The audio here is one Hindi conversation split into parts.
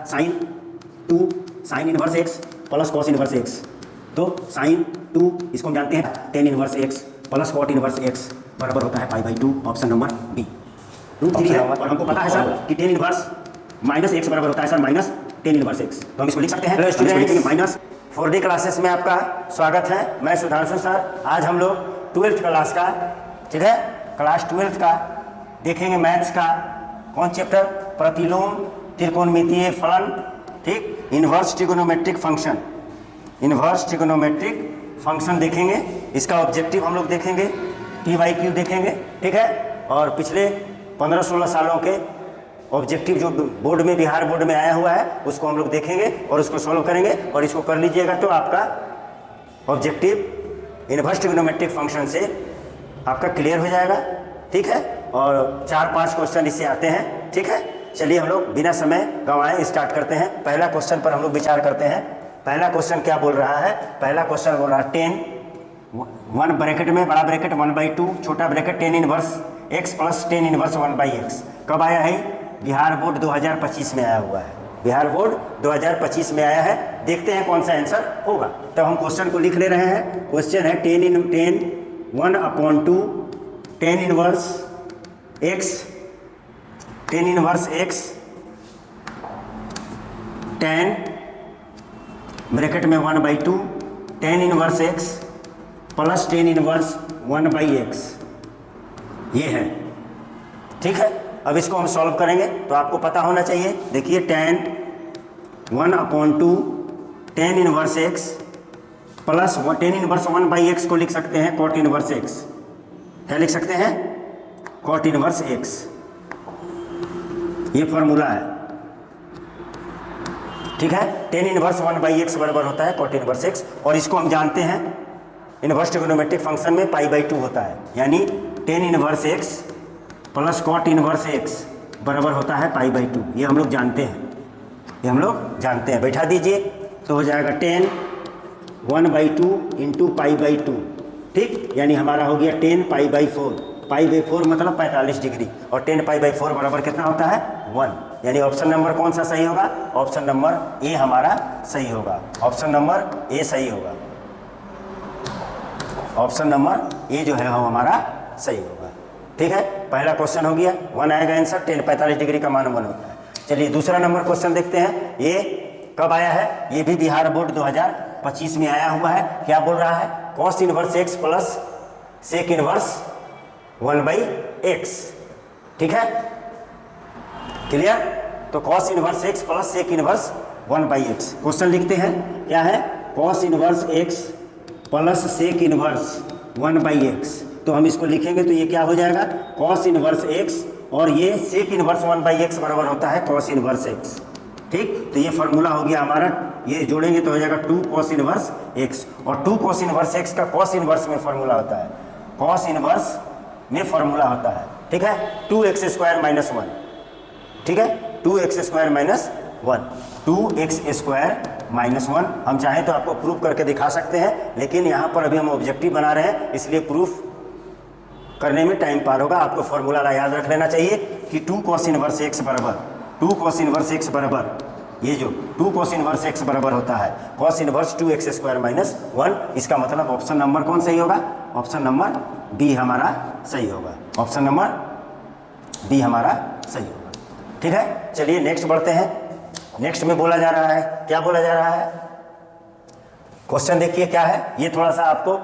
Sign 2 sine inverse X plus cos inverse X. तो साइन 2 इसको हम जानते हैं tan inverse X plus cot inverse x बराबर होता है pi by 2, option number B. Root 3 है और हमको पता है सर कि टेन इनवर्स माइनस एक्स बराबर होता है sir minus ten inverse X. तो हम इसको लिख सकते हैं स्टूडेंट माइनस 4D क्लासेस में आपका स्वागत है। मैं सुधांशु सर। आज हम लोग 12th क्लास का, ठीक है, क्लास 12th का देखेंगे मैथ्स का कौन चैप्टर, प्रतिलोम त्रिकोणमितीय फलन, ठीक, inverse trigonometric function, inverse trigonometric function देखेंगे। इसका ऑब्जेक्टिव हम लोग देखेंगे, PYQ देखेंगे, ठीक है। और पिछले 15-16 सालों के ऑब्जेक्टिव जो बोर्ड में, बिहार बोर्ड में आया हुआ है, उसको हम लोग देखेंगे और उसको सॉल्व करेंगे और इसको कर लीजिएगा तो आपका ऑब्जेक्टिव इन्वर्स ट्रिगोनोमेट्रिक फंक्शन से आपका क्लियर हो जाएगा, ठीक है। और 4-5 क्वेश्चन इससे आते हैं, ठीक है। चलिए हम लोग बिना समय गंवाए स्टार्ट करते हैं। पहला क्वेश्चन पर हम लोग विचार करते हैं। पहला क्वेश्चन क्या बोल रहा है? पहला क्वेश्चन बोल रहा है 10 1 ब्रैकेट में बड़ा ब्रैकेट 1/2 छोटा bracket 10 inverse X plus 10 inverse 1/x। कब आया है? बिहार बोर्ड 2025 में आया हुआ है। बिहार बोर्ड 2025 में आया है। देखते हैं कौन सा आंसर होगा। तब हम क्वेश्चन को लिख ले रहे हैं। क्वेश्चन है 10 1/2 10 inverse x 10 inverse x 10 bracket में 1/2 10 inverse X plus 10 inverse 1/x, ये है, ठीक है। अब इसको हम सॉल्व करेंगे तो आपको पता होना चाहिए। देखिए 10 1/2 10 inverse X plus 10 inverse 1/x को लिख सकते हैं कॉट इनवर्स एक्स। क्या लिख सकते हैं? Cot inverse X. ये फॉर्मूला है, ठीक है। 10 इनवर्स 1/x बराबर होता है कॉट इनवर्स एक्स। और इसको हम जानते हैं इन्वर्स ट्रिगोनोमेट्रिक फंक्शन में π/2 होता है, यानी 10 inverse X plus cot inverse x बराबर होता है π/2। ये हम लोग जानते हैं, ये हम लोग जानते हैं। बैठा दीजिए तो हो जाएगा 10 1/2 इंटू π/2, ठीक, यानी हमारा हो गया 10 π/4। π/4 मतलब 45 डिग्री और 10 π/4 बराबर कितना होता है? 1। यानी ऑप्शन नंबर कौन सा सही होगा? ऑप्शन नंबर ए हमारा सही होगा। ऑप्शन नंबर ए सही होगा। ऑप्शन नंबर ए जो है वो हमारा सही होगा, ठीक है। पहला क्वेश्चन हो गया, 1 आएगा आंसर। 10 45 डिग्री का मान 1 होता है। चलिए दूसरा नंबर क्वेश्चन देखते हैं। ये कब आया है? ये भी बिहार बोर्ड 2025 में आया हुआ है। क्या बोल रहा है? Cos inverse X plus sec inverse 1/x, ठीक है, क्लियर। तो cos inverse X plus sec inverse 1/x। Question लिखते हैं, क्या है? Cos inverse X plus sec inverse 1/x। तो हम इसको लिखेंगे तो ये क्या हो जाएगा? कॉस इनवर्स एक्स और ये सेक इनवर्स 1/x बराबर होता है कॉस इनवर्स एक्स, ठीक। तो ये फॉर्मूला हो गया हमारा। ये जोड़ेंगे तो हो जाएगा 2 कॉस इनवर्स एक्स। और 2 कॉस इनवर्स एक्स का कॉस इनवर्स में फॉर्मूला होता है, कॉस इनवर्स में फॉर्मूला होता है, ठीक है, 2x² - 1, ठीक है, 2x² - 1 2x² - 1। हम चाहें तो आपको प्रूफ करके दिखा सकते हैं, लेकिन यहाँ पर अभी हम ऑब्जेक्टिव बना रहे हैं, इसलिए प्रूफ करने में टाइम पार होगा। आपको फॉर्मूला याद रख लेना चाहिए कि 2 cos इनवर्स x बराबर 2 cos इनवर्स x बराबर, ये जो 2 cos इनवर्स x बराबर होता है cos इनवर्स 2x² - 1। इसका मतलब ऑप्शन नंबर कौन सही होगा? ऑप्शन नंबर बी हमारा सही होगा। ऑप्शन नंबर बी हमारा सही होगा, ठीक है। चलिए नेक्स्ट बढ़ते हैं। नेक्स्ट में बोला जा रहा है, क्या बोला जा रहा है? क्वेश्चन देखिए क्या है। ये थोड़ा सा आपको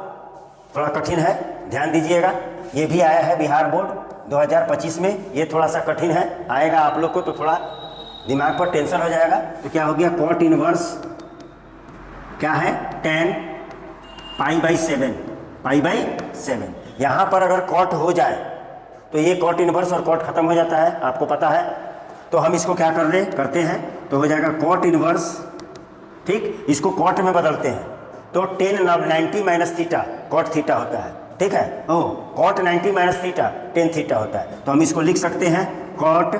थोड़ा कठिन है, ध्यान दीजिएगा। ये भी आया है बिहार बोर्ड 2025 में। ये थोड़ा सा कठिन है, आएगा आप लोग को तो थोड़ा दिमाग पर टेंशन हो जाएगा। तो क्या हो गया? कॉट इनवर्स क्या है? 10 π/7 यहाँ पर अगर कॉट हो जाए तो ये कॉट इनवर्स और कॉट खत्म हो जाता है, आपको पता है। तो हम इसको क्या करते हैं तो हो जाएगा कॉट इनवर्स, ठीक, इसको कॉट में बदलते हैं तो 10 90 माइनस थीटा कॉट थीटा होता है, ठीक है। कॉट 90 माइनस थीटा 10 थीटा होता है। तो हम इसको लिख सकते हैं कॉट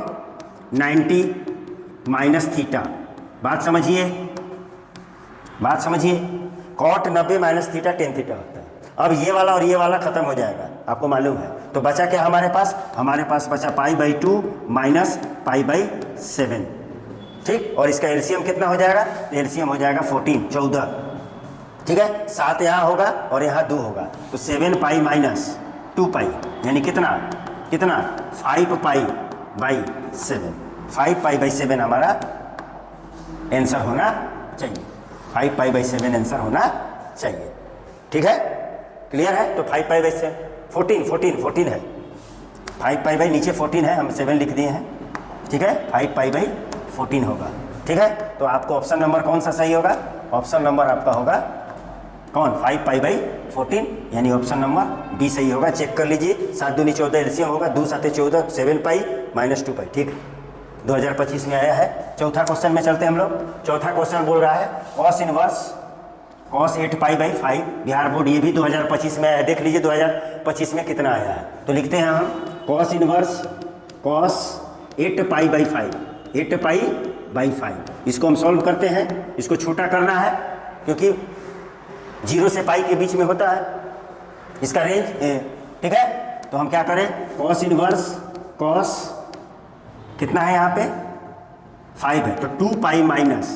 90 माइनस थीटा। बात समझिए, बात समझिए। कॉट 90 माइनस थीटा 10 थीटा होता है। अब ये वाला और ये वाला खत्म हो जाएगा, आपको मालूम है। तो बचा क्या हमारे पास? हमारे पास बचा π/2 - π/7। ठीक, और इसका एलसीएम कितना हो जाएगा? एलसीएम हो जाएगा 14, 14। ठीक है, 7 यहाँ होगा और यहाँ 2 होगा, तो 7 पाई माइनस 2 पाई यानी कितना कितना 5 पाई बाई 7। 5 पाई बाई 7 हमारा आंसर होना चाहिए। 5 पाई बाई 7 आंसर होना चाहिए। ठीक है, क्लियर है? तो 5 पाई बाई 7 14 है। 5 पाई बाई नीचे 14 है, हम 7 लिख दिए हैं। ठीक है, 5 पाई बाई 14 होगा। ठीक है, तो आपको ऑप्शन नंबर कौन सा सही होगा? ऑप्शन नंबर आपका होगा कौन? 5 पाई बाई 14 यानी ऑप्शन नंबर बी सही होगा। चेक कर लीजिए, 7 दूनी 14 एलसीएम होगा, 2 7 14, 7 पाई माइनस 2 पाई। ठीक, 2025 में आया है। चौथा क्वेश्चन में चलते हैं हम लोग। चौथा क्वेश्चन बोल रहा है cos inverse cos 8 pi by 5, Bihar board, ये भी 2025 में आया है। देख लीजिए 2025 में कितना आया है। तो लिखते हैं हम cos inverse cos 8 pi by 5, 8 pi by 5। इसको हम सॉल्व करते हैं। इसको छोटा करना है क्योंकि 0 से पाई के बीच में होता है इसका रेंज। ठीक है, तो हम क्या करें? कॉस इनवर्स कॉस कितना है यहाँ पे 5 है, तो 2 पाई माइनस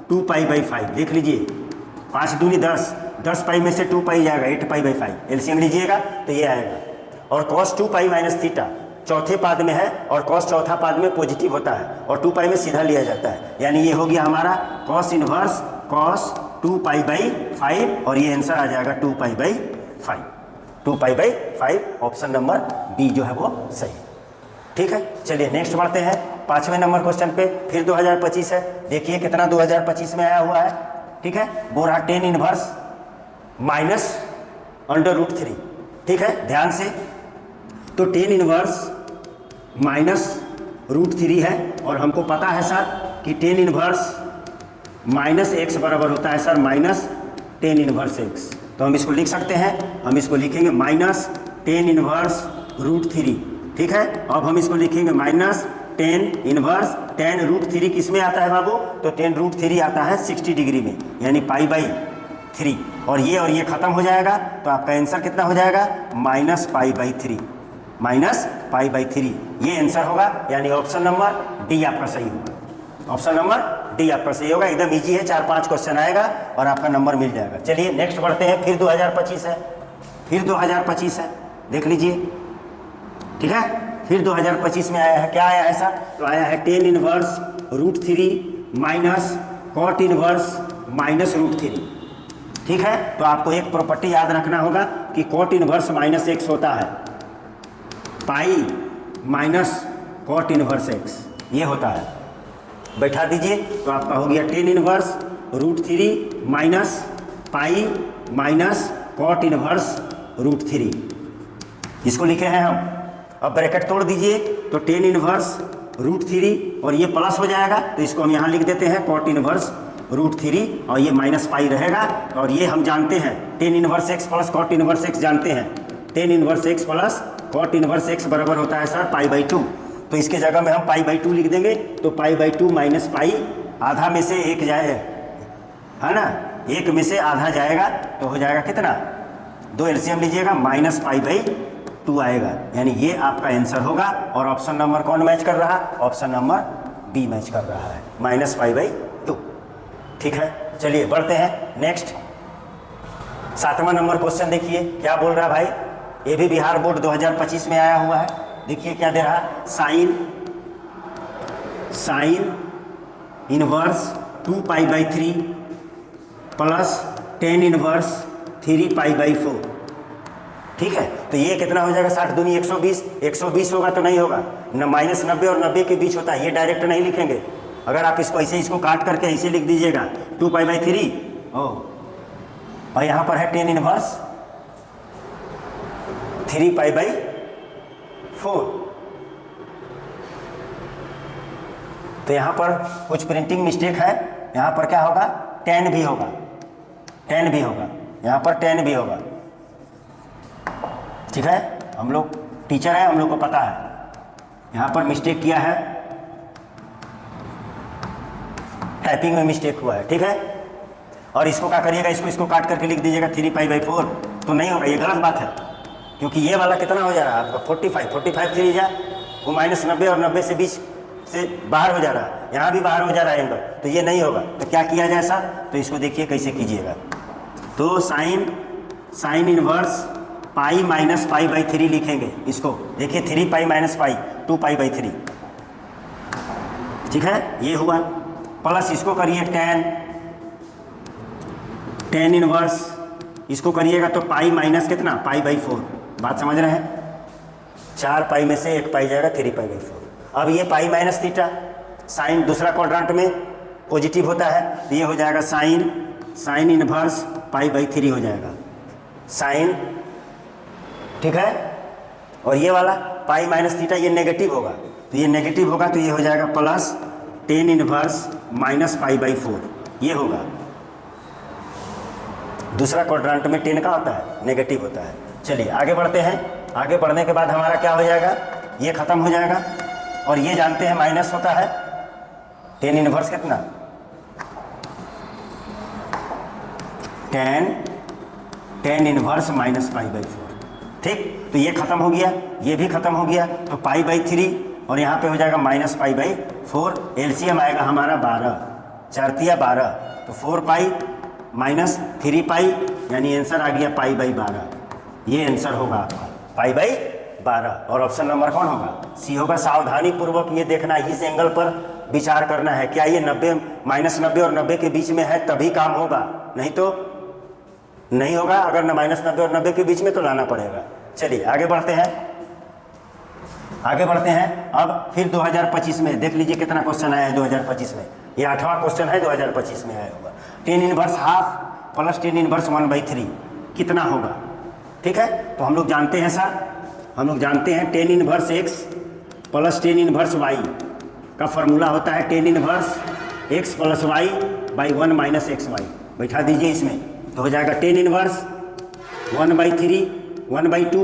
2 पाई बाई 5। देख लीजिए 5 दूनी 10, 10 पाई में से 2 पाई जाएगा, 8 पाई बाई 5। एलसीएम लीजिएगा तो ये आएगा। और कॉस 2 पाई माइनस थीटा चौथे पाद में है और कॉस चौथा पाद में पॉजिटिव होता है और 2 पाई में सीधा लिया जाता है, यानी ये हो गया हमारा cos inverse cos 2 pi by 5 और ये आंसर आ जाएगा 2 pi by 5। 2 pi by 5 option number B जो है वो सही। ठीक है, चलिए नेक्स्ट बढ़ते हैं 5वें नंबर क्वेश्चन पे। फिर 2025 है। देखिए कितना 2025 में आया हुआ है। ठीक है, बोल रहा 10 इनवर्स माइनस √3। ठीक है, ध्यान से, तो 10 इनवर्स माइनस √3 है और हमको पता है सर कि 10 इनवर्स माइनस एक्स बराबर होता है सर माइनस 10 इनवर्स एक्स। तो हम इसको लिख सकते हैं, हम इसको लिखेंगे माइनस 10 इनवर्स √3। ठीक है, अब हम इसको लिखेंगे माइनस 10 इनवर्स 10 √3 किस में आता है बाबू? तो 10 √3 आता है 60 डिग्री में, यानी पाई बाई 3। और ये खत्म हो जाएगा तो आपका आंसर कितना हो जाएगा? Minus pi by 3, minus pi by 3। ये आंसर होगा, यानी ऑप्शन नंबर डी आपका सही होगा। ऑप्शन नंबर डी आपका सही होगा। एकदम इजी है, 4-5 क्वेश्चन आएगा और आपका नंबर मिल जाएगा। चलिए नेक्स्ट बढ़ते हैं। फिर 2025 है। फिर 2025 है, देख लीजिए। ठीक है, फिर 2025 में आया है। क्या आया है सर? तो आया है 10 inverse √3 minus cot inverse minus √3। ठीक है, तो आपको एक प्रॉपर्टी याद रखना होगा कि कॉट इनवर्स माइनस एक्स होता है, pi minus cot inverse X ये होता है। बैठा दीजिए, तो आपका हो गया 10 inverse √3 minus pi minus cot inverse √3। इसको लिखे हैं हम। अब ब्रैकेट तोड़ दीजिए, तो 10 इनवर्स √3 और ये प्लस हो जाएगा, तो इसको हम यहाँ लिख देते हैं कॉट इनवर्स √3 और ये माइनस पाई रहेगा। और ये हम जानते हैं 10 inverse X plus cot inverse X जानते हैं। 10 inverse X plus cot inverse x बराबर होता है सर पाई बाई 2। तो इसके जगह में हम पाई बाई 2 लिख देंगे, तो पाई बाई 2 माइनस पाई, आधा में से एक जाए, है ना, एक में से आधा जाएगा तो हो जाएगा कितना? 2 एलसीएम लीजिएगा, माइनस पाई बाई 2 आएगा, यानी ये आपका आंसर होगा। और ऑप्शन नंबर कौन मैच कर रहा? ऑप्शन नंबर बी मैच कर रहा है, माइनस पाई बाई 2। ठीक है, चलिए बढ़ते हैं नेक्स्ट। 7वां नंबर क्वेश्चन देखिए क्या बोल रहा है भाई। ये भी बिहार बोर्ड 2025 में आया हुआ है। देखिए क्या दे रहा है, sine inverse 2 pi by 3 plus 10 inverse 3 pi by 4। ठीक है, तो ये कितना हो जाएगा? 60 दूनी 120, 120 होगा तो नहीं होगा न, माइनस 90 और 90 के बीच होता है, ये डायरेक्ट नहीं लिखेंगे। अगर आप इसको ऐसे इसको काट करके ऐसे लिख दीजिएगा 2 पाई बाई 3 और यहाँ पर है 10 इनवर्स 3 पाई बाई 4। तो यहाँ पर कुछ प्रिंटिंग मिस्टेक है, यहाँ पर क्या होगा? 10 भी होगा, 10 भी होगा, यहाँ पर 10 भी होगा। ठीक है, हम लोग टीचर हैं, हम लोग को पता है। यहाँ पर मिस्टेक किया है, टाइपिंग में मिस्टेक हुआ है। ठीक है, और इसको क्या करिएगा, इसको काट करके लिख दीजिएगा 3 पाई बाई 4, तो नहीं होगा, ये गलत बात है। क्योंकि ये वाला कितना हो जा रहा है आपका 45 3 जा, वो माइनस 90 और 90 से बीच से बाहर हो जा रहा है, यहाँ भी बाहर हो जा रहा है एंगल, तो ये नहीं होगा। तो क्या किया जाए सर? तो इसको देखिए कैसे कीजिएगा। तो sine inverse pi minus pi by 3 लिखेंगे इसको। देखिए 3 pi minus pi 2 pi by 3, ठीक है, ये हुआ। प्लस इसको करिए टेन इनवर्स, इसको करिएगा तो पाई माइनस कितना, पाई बाई 4। बात समझ रहे हैं? 4 पाई में से 1 पाई जाएगा 3 पाई बाई 4। अब ये पाई माइनस थीटा, साइन दूसरा क्वाड्रेंट में पॉजिटिव होता है, तो ये हो जाएगा साइन इनवर्स पाई बाई 3 हो जाएगा साइन, ठीक है। और ये वाला पाई माइनस थीटा ये नेगेटिव होगा, तो ये नेगेटिव होगा तो ये हो जाएगा plus tan inverse minus pi by 4, ये होगा। दूसरा क्वाड्रेंट में 10 का होता है, नेगेटिव होता है। चलिए आगे बढ़ते हैं। आगे बढ़ने के बाद हमारा क्या हो जाएगा, ये खत्म हो जाएगा। और ये जानते हैं माइनस होता है टेन इनवर्स कितना, tan inverse minus pi by 4, ठीक। तो ये खत्म हो गया, ये भी खत्म हो गया, तो पाई बाई 3 और यहाँ पे हो जाएगा माइनस पाई बाई 4। एलसीएम आएगा हमारा 12, 4 तिया 12, तो 4 पाई माइनस 3 पाई, यानी आंसर आ गया पाई बाई 12। ये आंसर होगा आपका पाई बाई 12। और ऑप्शन नंबर कौन होगा? सी होगा। सावधानी पूर्वक ये देखना, इस एंगल पर विचार करना है, क्या ये 90 माइनस 90 और 90 के बीच में है तभी काम होगा, नहीं तो नहीं होगा। अगर न माइनस 90 और 90 के बीच में तो लाना पड़ेगा। चलिए आगे बढ़ते हैं, आगे बढ़ते हैं। अब फिर 2025 में देख लीजिए कितना क्वेश्चन आया है 2025 में। ये 8वां क्वेश्चन है 2025 में आया होगा। Tan inverse half plus tan inverse 1/3 कितना होगा, ठीक है। तो हम लोग जानते हैं सर, हम लोग जानते हैं tan inverse X plus tan inverse Y का फॉर्मूला होता है tan inverse X plus Y by 1 minus X Y. बैठा दीजिए इसमें, तो हो जाएगा tan inverse 1/3 1/2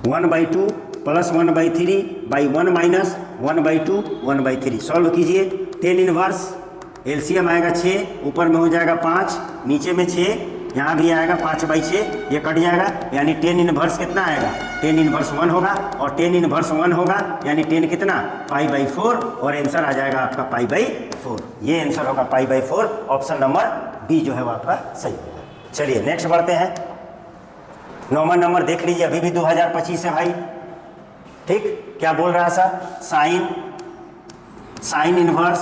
1/2 plus 1/3 by 1 minus 1/2 1/3। Solve कीजिए। टेन इनवर्स एलसीएम आएगा 6, ऊपर में हो जाएगा 5, नीचे में 6, यहाँ भी आएगा 5/6, ये कट जाएगा, यानी टेन इनवर्स कितना आएगा, टेन इनवर्स 1 होगा। और टेन इनवर्स 1 होगा यानी 10 कितना, पाई बाई 4, और आंसर आ जाएगा आपका पाई बाई 4। ये आंसर होगा pi by 4। Option number B जो है वो आपका सही होगा। चलिए नेक्स्ट बढ़ते हैं। 9वां नंबर देख लीजिए, अभी भी 2025 है भाई, ठीक। क्या बोल रहा है sir? Sine inverse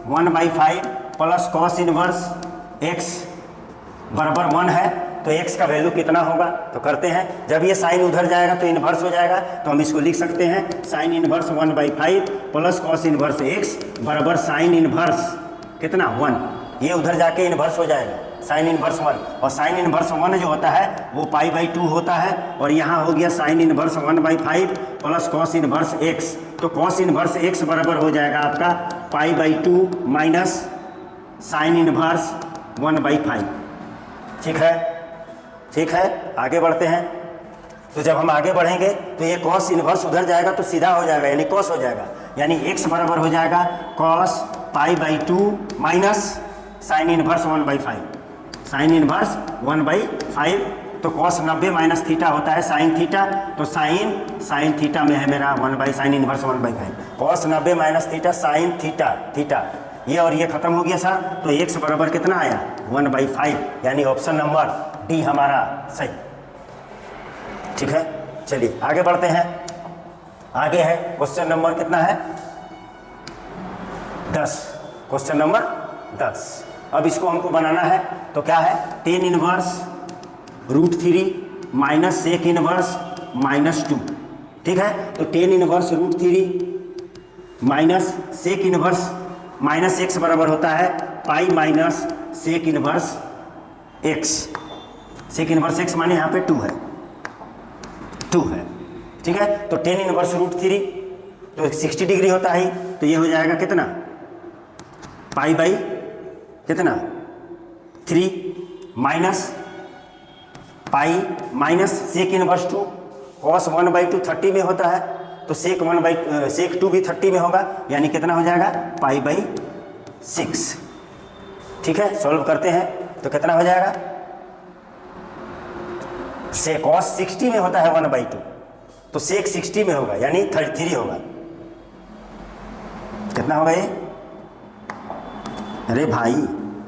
1/5 plus cos inverse x बराबर 1 है, तो x का वैल्यू कितना होगा? तो करते हैं, जब ये साइन उधर जाएगा तो इन्वर्स हो जाएगा, तो हम इसको लिख सकते हैं sign inverse 1/5 plus cos inverse x बराबर साइन इन्वर्स कितना 1। ये उधर जाके इन्वर्स हो जाएगा साइन इन्वर्स 1, और साइन इन्वर्स 1 जो होता है वो पाई बाई 2 होता है। और यहाँ हो गया sign inverse 1/5 plus cos inverse x, तो कॉस इन्वर्स x बराबर हो जाएगा आपका पाई बाई 2 माइनस साइन इन्वर्स 1/5, ठीक है, ठीक है। आगे बढ़ते हैं। तो जब हम आगे बढ़ेंगे तो ये कॉस इन्वर्स उधर जाएगा तो सीधा हो जाएगा, यानी कॉस हो जाएगा, यानी x बराबर हो जाएगा cos pi by 2 minus sign inverse 1/5, sign inverse 1/5। तो कॉस 90 माइनस थीटा होता है साइन थीटा, तो साइन थीटा में है मेरा 1 sign inverse 1/5, cos 90 minus theta sine theta, ये और ये खत्म हो गया सर। तो x बराबर कितना आया 1/5, यानी ऑप्शन नंबर डी हमारा सही, ठीक है। चलिए आगे बढ़ते हैं। आगे है क्वेश्चन नंबर कितना है 10, क्वेश्चन नंबर 10। अब इसको हमको बनाना है, तो क्या है tan inverse √3 minus sec inverse -2, ठीक है। तो tan inverse √3 minus sec inverse minus X बराबर होता है pi minus sec inverse X. Sec inverse X माने यहाँ पे 2 है, ठीक है। तो टेन इनवर्स √3 तो 60 डिग्री होता है, तो ये हो जाएगा कितना पाई बाई कितना 3 minus pi minus sec inverse 2, cos 1/2 30 में होता है, तो सेक 2 भी 30 में होगा, यानी कितना हो जाएगा पाई बाई 6, ठीक है। सॉल्व करते हैं तो कितना हो जाएगा, से कॉस 60 में होता है 1/2, तो सेक 60 में होगा यानी 33 होगा, कितना होगा ये? अरे भाई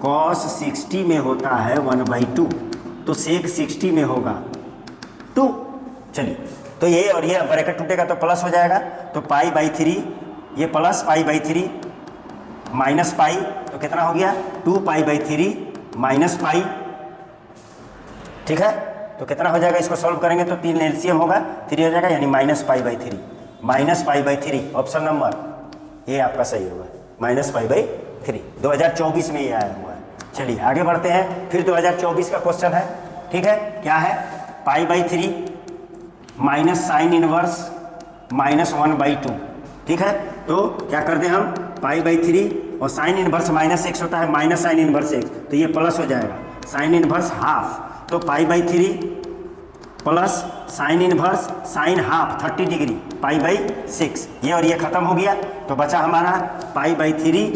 cos 60 में होता है 1/2, तो sec 60 में होगा 2। चलिए, तो ये और ये ब्रैकेट टूटेगा तो प्लस हो जाएगा, तो π/3, ये प्लस π/3 माइनस पाई, तो कितना हो गया 2π/3 माइनस पाई। ठीक है, तो कितना हो जाएगा? इसको सॉल्व करेंगे तो 3 एलसीएम होगा, 3 हो जाएगा, यानी -π/3, -π/3 ऑप्शन नंबर ये आपका सही होगा, -π/3। 2024 में ये आया हुआ है। चलिए आगे बढ़ते हैं, फिर 2024 का क्वेश्चन है। ठीक है, क्या है? π/3 माइनस साइन इनवर्स -1/2। ठीक है, तो क्या करते हैं हम? π/3 और साइन इनवर्स -x होता है, माइनस साइन इनवर्स x, तो ये प्लस हो जाएगा, साइन इनवर्स हाफ, तो π/3 plus sine inverse sine half 30 degree π/6, ये और ये खत्म हो गया, तो बचा हमारा π/3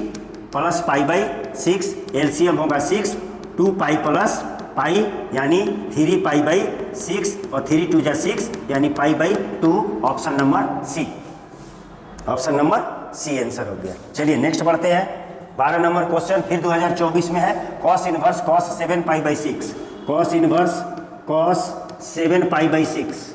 प्लस π/6, एलसीएम होगा 6, 2π प्लस पाई यानी 3π/6 और 3 2 जा 6 यानी π/2, option number C, option number C answer हो गया। चलिए नेक्स्ट बढ़ते हैं, 12 नंबर क्वेश्चन फिर 2024 में है। cos inverse cos 7π/6, cos inverse cos 7π/6।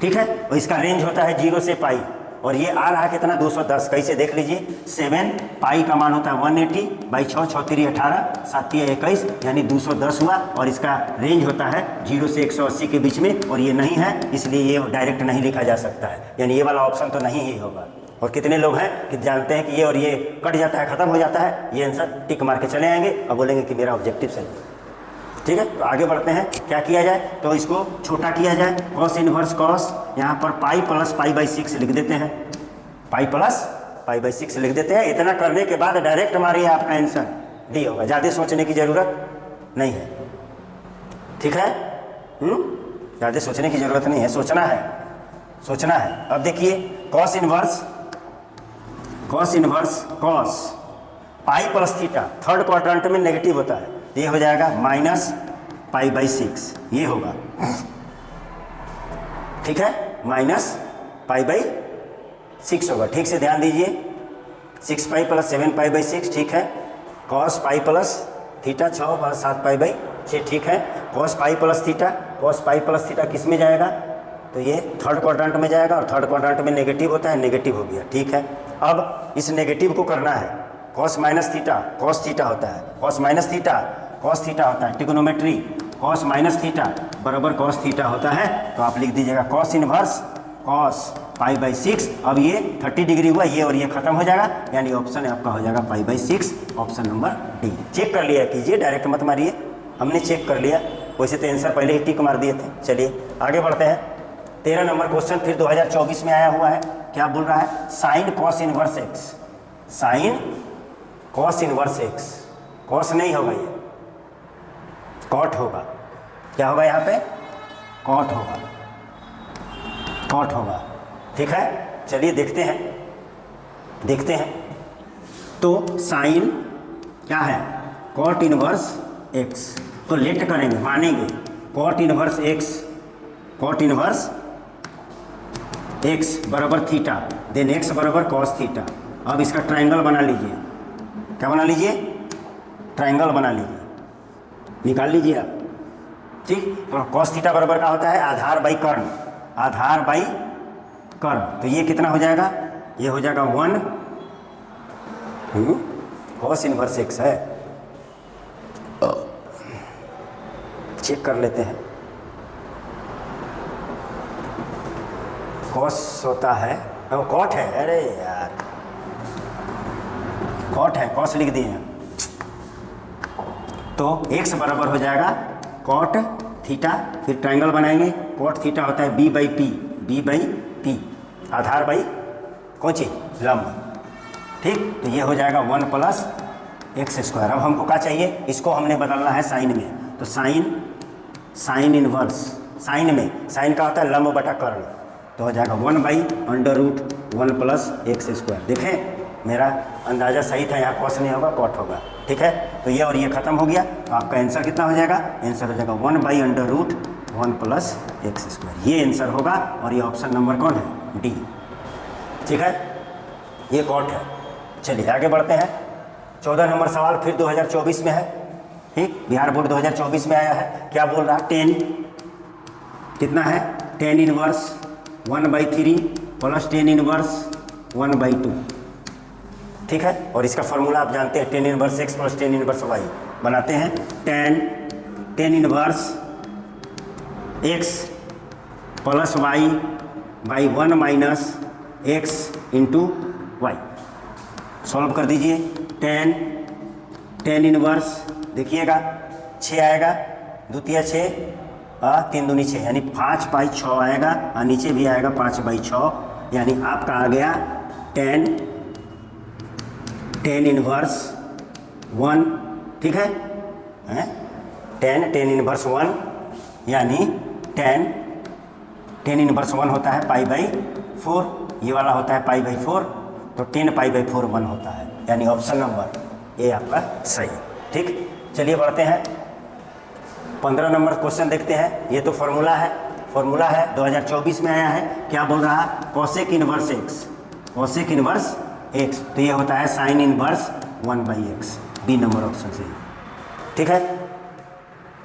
ठीक है, और इसका रेंज होता है 0 से पाई, और ये आ रहा है कितना? 210। कैसे देख लीजिए, 7 पाई का मान होता है 180 बाई 6, 6 3 18, 7 3 21 यानी 210 हुआ, और इसका रेंज होता है 0 से 180 के बीच में, और ये नहीं है इसलिए ये डायरेक्ट नहीं लिखा जा सकता है, यानी ये वाला ऑप्शन तो नहीं ही होगा। और कितने लोग हैं कि जानते हैं कि ये और ये कट जाता है, खत्म हो जाता है, ये आंसर टिक मार के चले आएंगे और बोलेंगे कि मेरा ऑब्जेक्टिव सही है। ठीक है, तो आगे बढ़ते हैं, क्या किया जाए? तो इसको छोटा किया जाए, cos इनवर्स cos, यहाँ पर पाई प्लस π/6 लिख देते हैं, पाई प्लस π/6 लिख देते हैं। इतना करने के बाद डायरेक्ट मारिए, आपका आंसर डी होगा, ज़्यादा सोचने की ज़रूरत नहीं है। ठीक है, ज़्यादा सोचने की ज़रूरत नहीं है, सोचना है, सोचना है। अब देखिए cos inverse cos pi plus theta, third quadrant में नेगेटिव होता है, ये हो जाएगा -π/6, ये होगा। ठीक है, -π/6 होगा। ठीक से ध्यान दीजिए, 6π प्लस 7π/6, ठीक है। cos pi plus theta 6 plus 7π/6, ठीक है। cos पाई प्लस थीटा किस में जाएगा? तो ये थर्ड क्वाड्रेंट में जाएगा, और थर्ड क्वाड्रेंट में नेगेटिव होता है, नेगेटिव हो गया। ठीक है, अब इस नेगेटिव को करना है, cos minus theta cos theta होता है, cos minus theta cos theta होता है, ट्रिग्नोमेट्री cos माइनस थीटा बराबर cos थीटा होता है, तो आप लिख दीजिएगा cos इनवर्स cos π/6। अब ये 30 डिग्री हुआ, ये और ये खत्म हो जाएगा, यानी ऑप्शन आपका हो जाएगा π/6, ऑप्शन नंबर डी। चेक कर लिया कीजिए, डायरेक्ट मत मारिए, हमने चेक कर लिया, वैसे तो आंसर पहले ही टिक मार दिए थे। चलिए आगे बढ़ते हैं, 13 नंबर क्वेश्चन फिर 2024 में आया हुआ है। क्या बोल रहा है? Sine cos inverse x, sine cos inverse x, cos नहीं होगा, ये cot होगा। क्या होगा यहाँ पे? cot होगा, cot होगा। ठीक है, चलिए देखते हैं। तो साइन क्या है? cot इनवर्स x, तो लेट करेंगे, मानेंगे cot इनवर्स x बराबर थीटा, देन x बराबर cos थीटा। अब इसका ट्राइंगल बना लीजिए। क्या बना लीजिए? ट्राइंगल बना लीजिए, निकाल लीजिए आप। ठीक, तो cos थीटा बराबर क्या होता है? आधार बाई कर्ण, आधार बाई कर्ण। तो ये कितना हो जाएगा? ये हो जाएगा 1 cos इनवर्स x है। चेक कर लेते हैं, cos होता है, cot है, अरे यार cot है, cos लिख दिए हैं। तो x बराबर हो जाएगा cot थीटा, फिर ट्राइंगल बनाएंगे, cot थीटा होता है b/p, आधार बाई कौन चीज? लंब। ठीक, तो ये हो जाएगा 1 प्लस x²। अब हमको क्या चाहिए? इसको हमने बदलना है साइन में, तो साइन इनवर्स, साइन में साइन का होता है लंब बटा कर्ण, तो हो जाएगा 1/√1 प्लस x²। देखें मेरा अंदाज़ा सही था, यहाँ cos नहीं होगा, cot होगा। ठीक है, तो ये और ये खत्म हो गया, तो आपका आंसर कितना हो जाएगा? आंसर हो जाएगा 1/√1 प्लस x², ये आंसर होगा। और ये ऑप्शन नंबर कौन है? डी। ठीक है, ये cot है, चलिए आगे बढ़ते हैं। 14 नंबर सवाल फिर 2024 में है, ठीक, बिहार बोर्ड 2024 में आया है। क्या बोल रहा है, 10 कितना है, 10 इनवर्स 1/3 प्लस 10 इनवर्स 1/2, ठीक है। और इसका फॉर्मूला आप जानते हैं, 10 inverse x plus 10 inverse y बनाते हैं। 10 inverse x plus y by 1 minus x into Y. Solve कर दीजिए। 10 इनवर्स देखिएगा 6 आएगा, द्वितीय 6 3 दूनी 6 यानी 5/6 आएगा, और नीचे भी आएगा 5/6, यानी आपका आ गया 10 इनवर्स 1, ठीक है, 10 इनवर्स 1 यानी 10 इनवर्स 1 होता है π/4, ये वाला होता है π/4, तो 10 π/4 1 होता है, यानी ऑप्शन नंबर ए आपका सही, ठीक। चलिए बढ़ते हैं। 15 नंबर क्वेश्चन देखते हैं। ये तो फॉर्मूला है 2024 में आया है। क्या बोल रहा है, cosec inverse x, cosec inverse x, तो ये होता है sine inverse 1/x, B number option सही, ठीक है,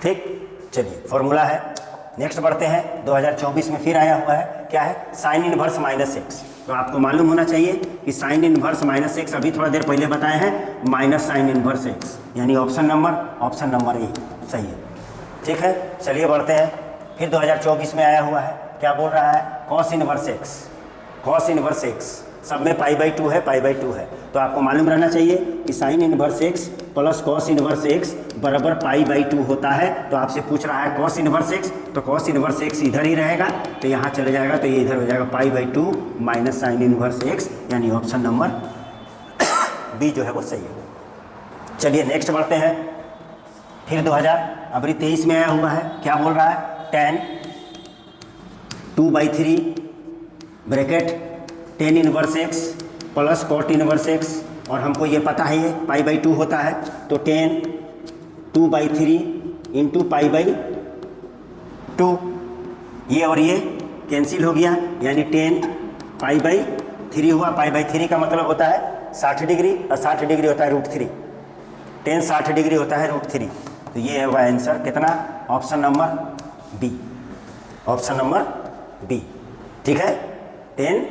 ठीक। चलिए फॉर्मूला है। नेक्स्ट बढ़ते हैं। 2024 में फिर आया हुआ है, क्या है, साइन इनवर्स -x। तो आपको मालूम होना चाहिए कि साइन इनवर्स -x अभी थोड़ा देर पहले बताए हैं, माइनस साइन इनवर्स x, यानी ऑप्शन नंबर ए सही है, ठीक है। चलिए बढ़ते हैं। फिर 2024 में आया हुआ है। क्या बोल रहा है, कॉस इनवर्स x, सब में π/2 है, तो आपको मालूम रहना चाहिए कि sign inverse x plus cos inverse x बराबर π/2 होता है। तो आपसे पूछ रहा है कॉस इनवर्स x, तो कॉस इनवर्स x इधर ही रहेगा, तो यहाँ चले जाएगा, तो ये इधर हो जाएगा π/2 माइनस साइन इनवर्स x, यानी ऑप्शन नंबर बी जो है वो सही है। चलिए नेक्स्ट बढ़ते हैं। फिर 2023 में आया हुआ है। क्या बोल रहा है, tan 2/3 bracket 10 inverse x plus cot inverse x, और हमको ये पता है ये π/2 होता है, तो 10 2/3 इंटू π/2, ये और ये कैंसिल हो गया, यानी 10 π/3 हुआ। π/3 का मतलब होता है 60 डिग्री, और 60 डिग्री होता है √3, 10 60 डिग्री होता है √3, तो ये होगा आंसर कितना, ऑप्शन नंबर बी, ठीक है, 10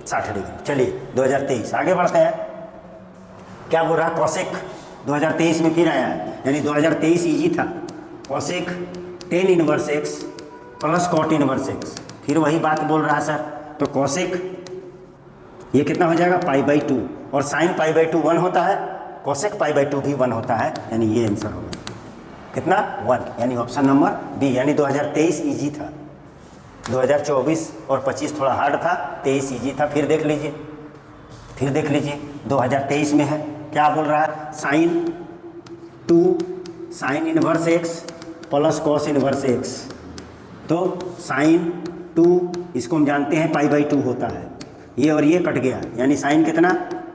60 डिग्री। चलिए 2023 आगे बढ़ते हैं। क्या बोल रहा है, कोसेक 2023 में फिर आया है, यानी 2023 इजी था। Cosec 10 inverse x plus cot inverse x, फिर वही बात बोल रहा है सर, तो कोसेक ये कितना हो जाएगा π/2, और साइन π/2 1 होता है, कोसेक π/2 भी 1 होता है, यानी ये आंसर होगा कितना 1, यानी ऑप्शन नंबर बी, यानी 2023 इजी था, 2024 और 25 थोड़ा हार्ड था, 23 इजी था। फिर देख लीजिए 2023 में है। क्या बोल रहा है, sine inverse x plus cos inverse x, तो साइन 2 इसको हम जानते हैं π/2 होता है, ये और ये कट गया, यानी साइन कितना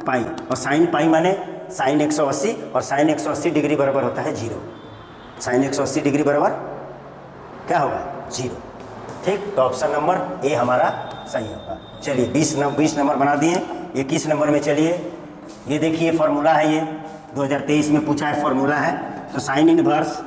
पाई, और साइन पाई माने साइन 180, और साइन 180 डिग्री बराबर होता है 0, साइन 180 डिग्री बराबर क्या होगा 0, ठीक। तो ऑप्शन नंबर ए हमारा सही होगा। चलिए 20 नंबर बना दिए। 21 नंबर में चलिए, ये देखिए फॉर्मूला है, ये 2023 में पूछा है फॉर्मूला है, तो sine inverse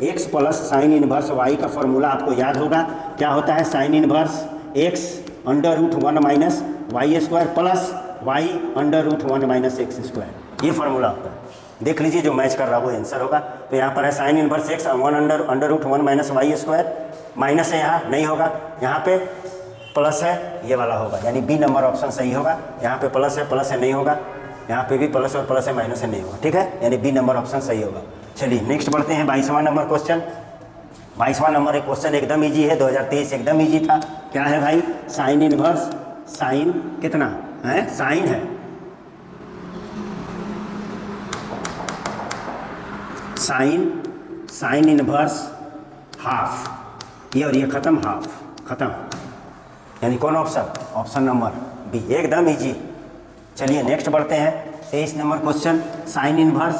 x plus sine inverse y का फॉर्मूला आपको याद होगा। क्या होता है, sine inverse x √1 minus Y square plus y √1 minus x square, ये फॉर्मूला होता है। देख लीजिए जो मैच कर रहा है वो आंसर होगा। तो यहाँ पर है sine inverse x 1 minus Y square, minus है यहाँ नहीं होगा, यहाँ पे प्लस है, ये वाला होगा, यानी बी नंबर ऑप्शन सही होगा। यहाँ पे प्लस है नहीं होगा, यहाँ पे भी प्लस और प्लस है माइनस है नहीं होगा, ठीक है, यानी बी नंबर ऑप्शन सही होगा। चलिए नेक्स्ट बढ़ते हैं। 22वां नंबर क्वेश्चन। 22वां नंबर एक क्वेश्चन एकदम ईजी है, 2023 एकदम ईजी था। क्या है भाई, साइन इनवर्स, साइन कितना है, साइन है साइन इनवर्स हाफ, ये और ये खत्म, हाफ खत्म, यानी कौन ऑप्शन, ऑप्शन नंबर बी, एकदम इजी। चलिए नेक्स्ट बढ़ते हैं। 23 number question. Sine inverse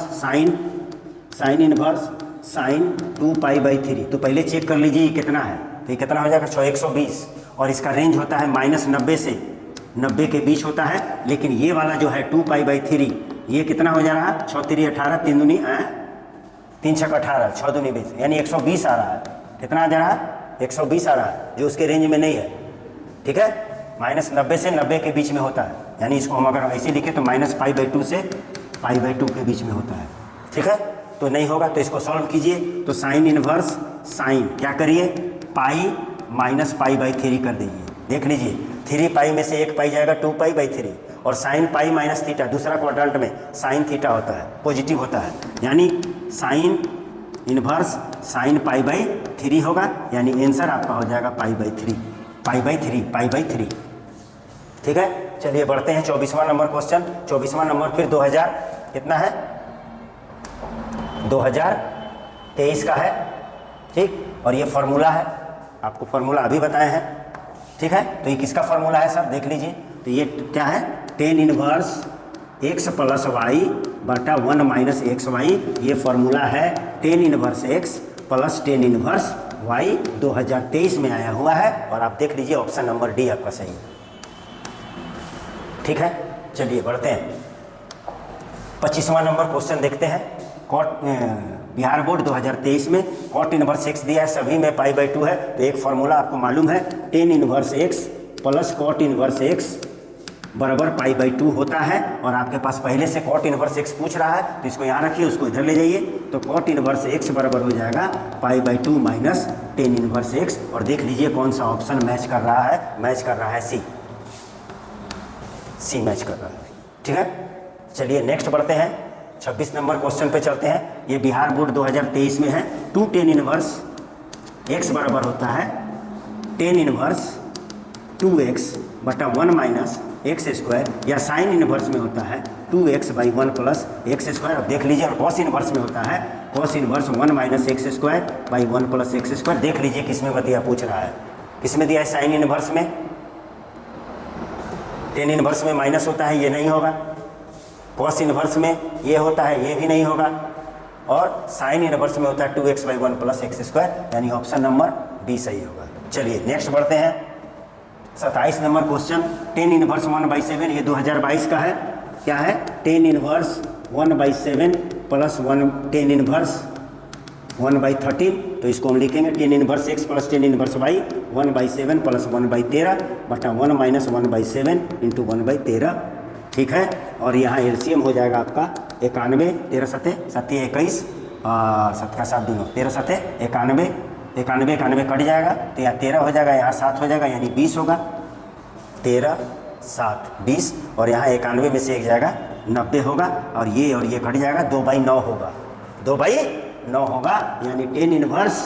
sine 2π/3, तो पहले चेक कर लीजिए ये कितना है, तो ये कितना हो जाएगा 120, और इसका रेंज होता है -90 से 90 के बीच होता है। लेकिन ये वाला जो है 2π/3 ये कितना हो जा रहा है, 6 3 18, 3 दूनी 3 6 18, 6 दूनी 20, यानी 120 आ रहा है। कितना आ जा रहा है, 120 आ रहा है, जो उसके रेंज में नहीं है। ठीक है, -90 से 90 के बीच में होता है, यानी इसको हम अगर ऐसे लिखें तो -π/2 से π/2 के बीच में होता है। ठीक है, तो नहीं होगा तो इसको सॉल्व कीजिए। तो साइन इनवर्स साइन क्या करिए, पाई माइनस π/3 कर दीजिए। देख लीजिए 3π में से 1π जाएगा 2π/3, और साइन पाई माइनस थीटा दूसरा क्वाड्रेंट में साइन थीटा होता है, पॉजिटिव होता है, यानी साइन इनवर्स साइन π/3 होगा, यानी आंसर आपका हो जाएगा π/3। ठीक है, चलिए बढ़ते हैं 24वां नंबर क्वेश्चन। 24वां नंबर फिर 2000 कितना है, 2023 का है। ठीक, और ये फार्मूला है, आपको फार्मूला अभी बताए हैं। ठीक है, तो ये किसका फार्मूला है सर, देख लीजिए। तो ये क्या है, tan inverse x plus Y बटा 1 माइनस एक्स वाई, ये फार्मूला है tan inverse x plus tan inverse y 2023 में आया हुआ है। और आप देख लीजिए ऑप्शन नंबर डी आपका सही है। ठीक है, चलिए बढ़ते हैं 25वां नंबर क्वेश्चन देखते हैं। बिहार बोर्ड 2023 में कॉट इनवर्स x दिया है, सभी में π/2 है। तो एक फार्मूला आपको मालूम है, tan inverse x plus cot inverse x बराबर π/2 होता है। और आपके पास पहले से कॉट इनवर्स x पूछ रहा है, तो इसको यहाँ रखिए, उसको इधर ले जाइए। तो कॉट इनवर्स x बराबर हो जाएगा π/2 माइनस tan इनवर्स x। और देख लीजिए कौन सा ऑप्शन मैच कर रहा है, मैच कर रहा है सी मैच कर रहा है। ठीक है, चलिए नेक्स्ट बढ़ते हैं 26 नंबर क्वेश्चन पे चलते हैं। ये बिहार बोर्ड 2023 में है। 2 tan इनवर्स x बराबर होता है tan इनवर्स 2x बटा 1 माइनस एक्स स्क्वायर, या साइन इनवर्स में होता है 2x/1 प्लस एक्स स्क्वायर। अब देख लीजिए, और कॉस इनवर्स में होता है cos inverse 1 minus x square by 1 plus x square. देख लीजिए किस में बतिया पूछ रहा है, किस में दिया है, साइन इनवर्स में। tan इनवर्स में माइनस होता है, ये नहीं होगा। कॉस इनवर्स में ये होता है, ये भी नहीं होगा। और साइन इनवर्स में होता है 2x/1 प्लस एक्स स्क्वायर, यानी ऑप्शन नंबर बी सही होगा। चलिए नेक्स्ट बढ़ते हैं 27 नंबर क्वेश्चन। tan इनवर्स 1/7, ये 2022 का है। क्या है, tan inverse 1/7 plus 1 tan inverse 1/13। तो इसको हम लिखेंगे tan inverse x plus tan inverse y 1/7 plus 1/13 बटा 1 माइनस 1/7 इंटू 1/13। ठीक है, और यहाँ एलसीएम हो जाएगा आपका 91, 13 सते 7 21 और 7 का 7 दूनो 13 सते 91, 91 कट जाएगा, तो यहाँ 13 हो जाएगा, यहाँ 7 हो जाएगा, यानी 20 होगा। 13 7 20, और यहाँ 91 में से एक जाएगा 90 होगा, और ये कट जाएगा, 2/9 होगा, 2/9 होगा, यानी tan इनवर्स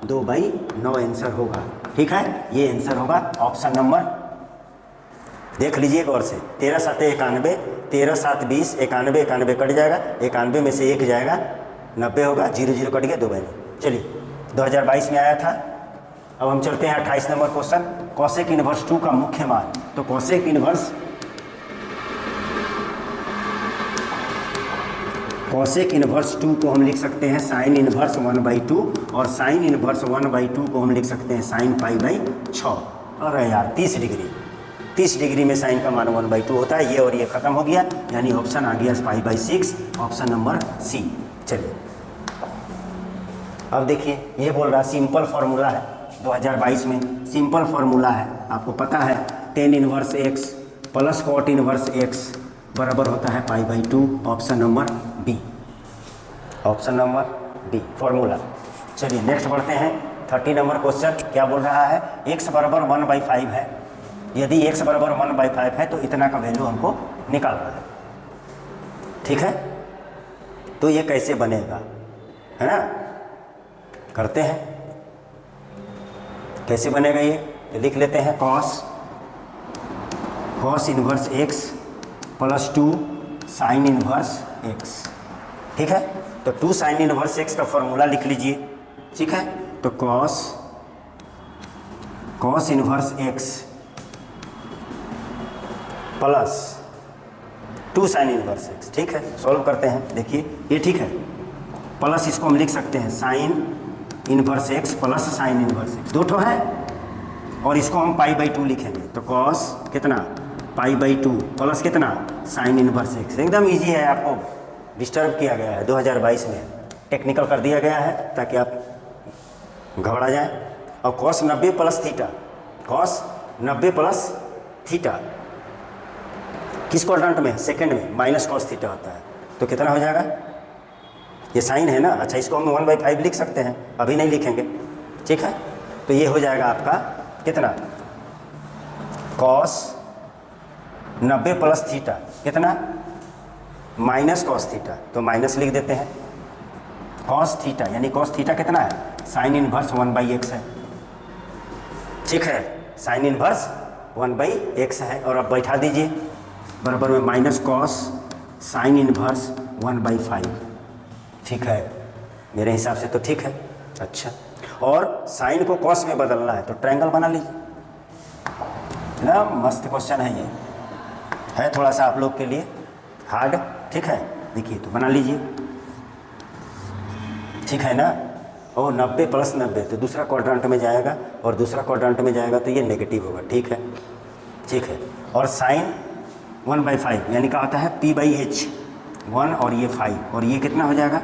2/9 आंसर होगा। ठीक है, ये आंसर होगा ऑप्शन नंबर, देख लीजिए गौर से। 13 7 91, 13 7 20, 91 कट जाएगा, 91 में से एक जाएगा, 90 होगा, 0 0 कट गया, 2/9। चलिए 2022 में आया था। अब हम चलते हैं 28 नंबर क्वेश्चन। कॉसेक इनवर्स 2 का मुख्य मान। तो कॉसेक इनवर्स कॉसेक इनवर्स 2 को हम लिख सकते हैं साइन इनवर्स 1/2, और साइन इनवर्स 1/2 को हम लिख सकते हैं साइन π/6। अरे यार 30 डिग्री में साइन का मान 1/2 होता है। ये और ये खत्म हो गया, यानी ऑप्शन आ गया π/6, ऑप्शन नंबर सी। चलिए अब देखिए, ये बोल रहा है सिंपल फार्मूला है, 2022 में सिंपल फार्मूला है, आपको पता है tan inverse x plus cot inverse x बराबर होता है π/2, option number B, option number B formula. चलिए नेक्स्ट बढ़ते हैं 30 नंबर क्वेश्चन। क्या बोल रहा है, x बराबर 1/5 है। यदि x बराबर 1/5 है तो इतना का वैल्यू हमको निकालना है। ठीक है, तो ये कैसे बनेगा, है ना, करते हैं कैसे बनेगा ये, तो लिख लेते हैं cos inverse x plus 2 sine inverse x। ठीक है, तो 2 साइन इनवर्स x का फॉर्मूला लिख लीजिए। ठीक है, तो cos inverse x plus 2 sine inverse x। ठीक है, सॉल्व करते हैं। देखिए ये ठीक है, प्लस इसको हम लिख सकते हैं sign inverse x plus sine inverse x, 2 ठो है, और इसको हम π/2 लिखेंगे। तो कॉस कितना π/2 प्लस कितना साइन इनवर्स एक्स। एकदम इजी है, आपको डिस्टर्ब किया गया है 2022 में, टेक्निकल कर दिया गया है ताकि आप घबरा जाएं। और cos 90 plus theta, cos 90 plus theta किस क्वाड्रेंट में, सेकंड में, माइनस कॉस थीटा होता है। तो कितना हो जाएगा, ये साइन है ना, अच्छा इसको हम 1/5 लिख सकते हैं, अभी नहीं लिखेंगे, ठीक है। तो ये हो जाएगा आपका कितना, कॉस 90 प्लस थीटा कितना, माइनस कॉस थीटा, तो माइनस लिख देते हैं। कॉस थीटा यानी कॉस थीटा कितना है, साइन इनवर्स 1/x है, ठीक है, साइन इनवर्स 1/x है। और अब बैठा दीजिए बराबर में माइनस कॉस साइन इनवर्स 1/5, ठीक है, मेरे हिसाब से तो ठीक है। अच्छा, और साइन को कॉस में बदलना है तो ट्रायंगल बना लीजिए ना, मस्त क्वेश्चन है ये, है थोड़ा सा आप लोग के लिए हार्ड, ठीक है। देखिए तो बना लीजिए, ठीक है ना। और 90 प्लस 90 तो दूसरा क्वाड्रेंट में जाएगा, और दूसरा क्वाड्रेंट में जाएगा तो ये नेगेटिव होगा, ठीक है, ठीक है। और साइन 1/5 यानी क्या होता है p/h, 1 और ये 5, और ये कितना हो जाएगा,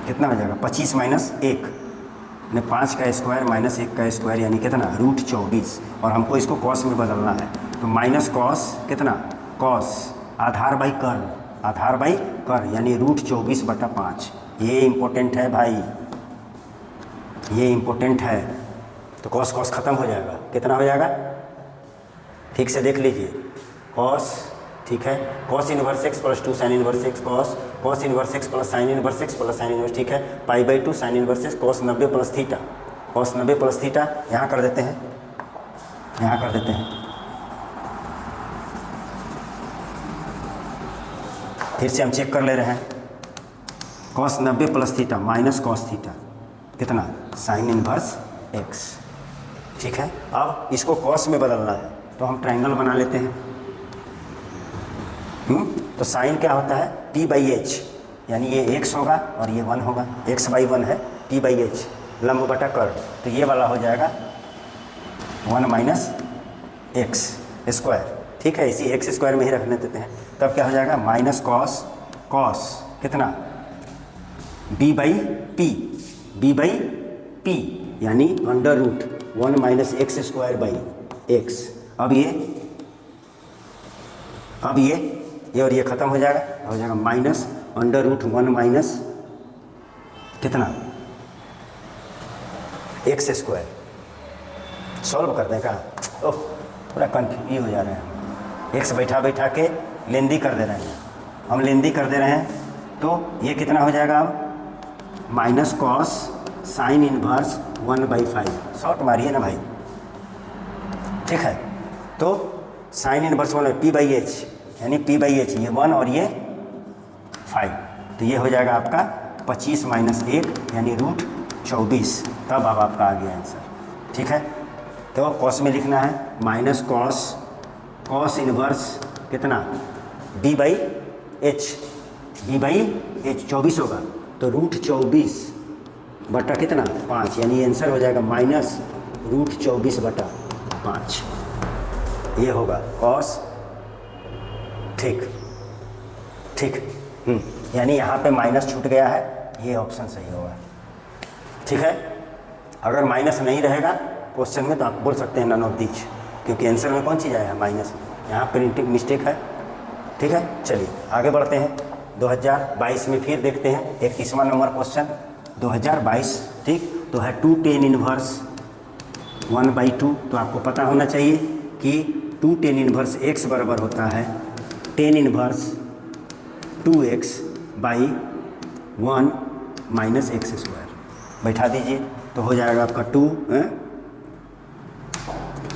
कितना हो जाएगा 25 माइनस 1 यानी 5 का स्क्वायर माइनस 1 का स्क्वायर यानी कितना √24, और हमको इसको कॉस में बदलना है तो माइनस कॉस कितना, cos Aadhaar by curl, Aadhaar by curl यानी √24/5। ये इम्पोर्टेंट है भाई, ये इम्पोर्टेंट है। तो कॉस कॉस खत्म हो जाएगा, कितना हो जाएगा, ठीक से देख लीजिए, कॉस, ठीक है, cos inverse x plus 2 sine inverse x, cos inverse x plus sine inverse x plus sine inverse, ठीक है, π/2 sine inverse x, cos 90 plus theta, cos 90 plus theta यहाँ कर देते हैं, यहाँ कर देते हैं, फिर से हम चेक कर ले रहे हैं, cos 90 plus theta minus cos theta कितना, साइन इनवर्स x, ठीक है। अब इसको कॉस में बदलना है तो हम ट्रायंगल बना लेते हैं। तो साइन क्या होता है p/h यानी ये x होगा और ये 1 होगा, x/1 है, p/h लंब बटा कर्ल, तो ये वाला हो जाएगा 1 माइनस एक्स स्क्वायर, ठीक है, इसी एक्स स्क्वायर में ही रखने देते हैं। तब क्या हो जाएगा माइनस कॉस, कॉस कितना b/p यानी √1 minus x square by x. अब ये और ये खत्म हो जाएगा, हो जाएगा माइनस √1 माइनस कितना एक्स स्क्वायर। सॉल्व कर दें क्या, ओह पूरा कन्फ्यूज हो जा रहे हैं, एक्स बैठा बैठा के लेंदी कर दे रहे हैं, हम लेंदी कर दे रहे हैं। तो ये कितना हो जाएगा अब minus cos sine inverse 1/5, short मारिए ना भाई, ठीक है। तो साइन इनवर्स 1 p/h यानी p/h ये 1 और ये 5, तो ये हो जाएगा आपका 25 माइनस 1 यानी √24। तब अब आपका आ गया आंसर, ठीक है। तो कॉस में लिखना है माइनस कॉस, कॉस इनवर्स कितना b/h, b/h 24 होगा तो √24 बटा कितना 5 यानी आंसर हो जाएगा माइनस √24/5, ये होगा कॉस, ठीक ठीक, यानी यहाँ पे माइनस छूट गया है, ये ऑप्शन सही होगा, ठीक है। अगर माइनस नहीं रहेगा क्वेश्चन में तो आप बोल सकते हैं नन ऑफ दीज, क्योंकि आंसर में कौन चीज़ आया है माइनस, यहाँ प्रिंटिंग मिस्टेक है, ठीक है। चलिए आगे बढ़ते हैं 2022 में, फिर देखते हैं 31वां नंबर क्वेश्चन 2022, ठीक। तो है 2 tan इनवर्स 1/2, तो आपको पता होना चाहिए कि 2 tan इनवर्स x बराबर होता है tan inverse 2x/1 minus x square. बैठा दीजिए तो हो जाएगा आपका 2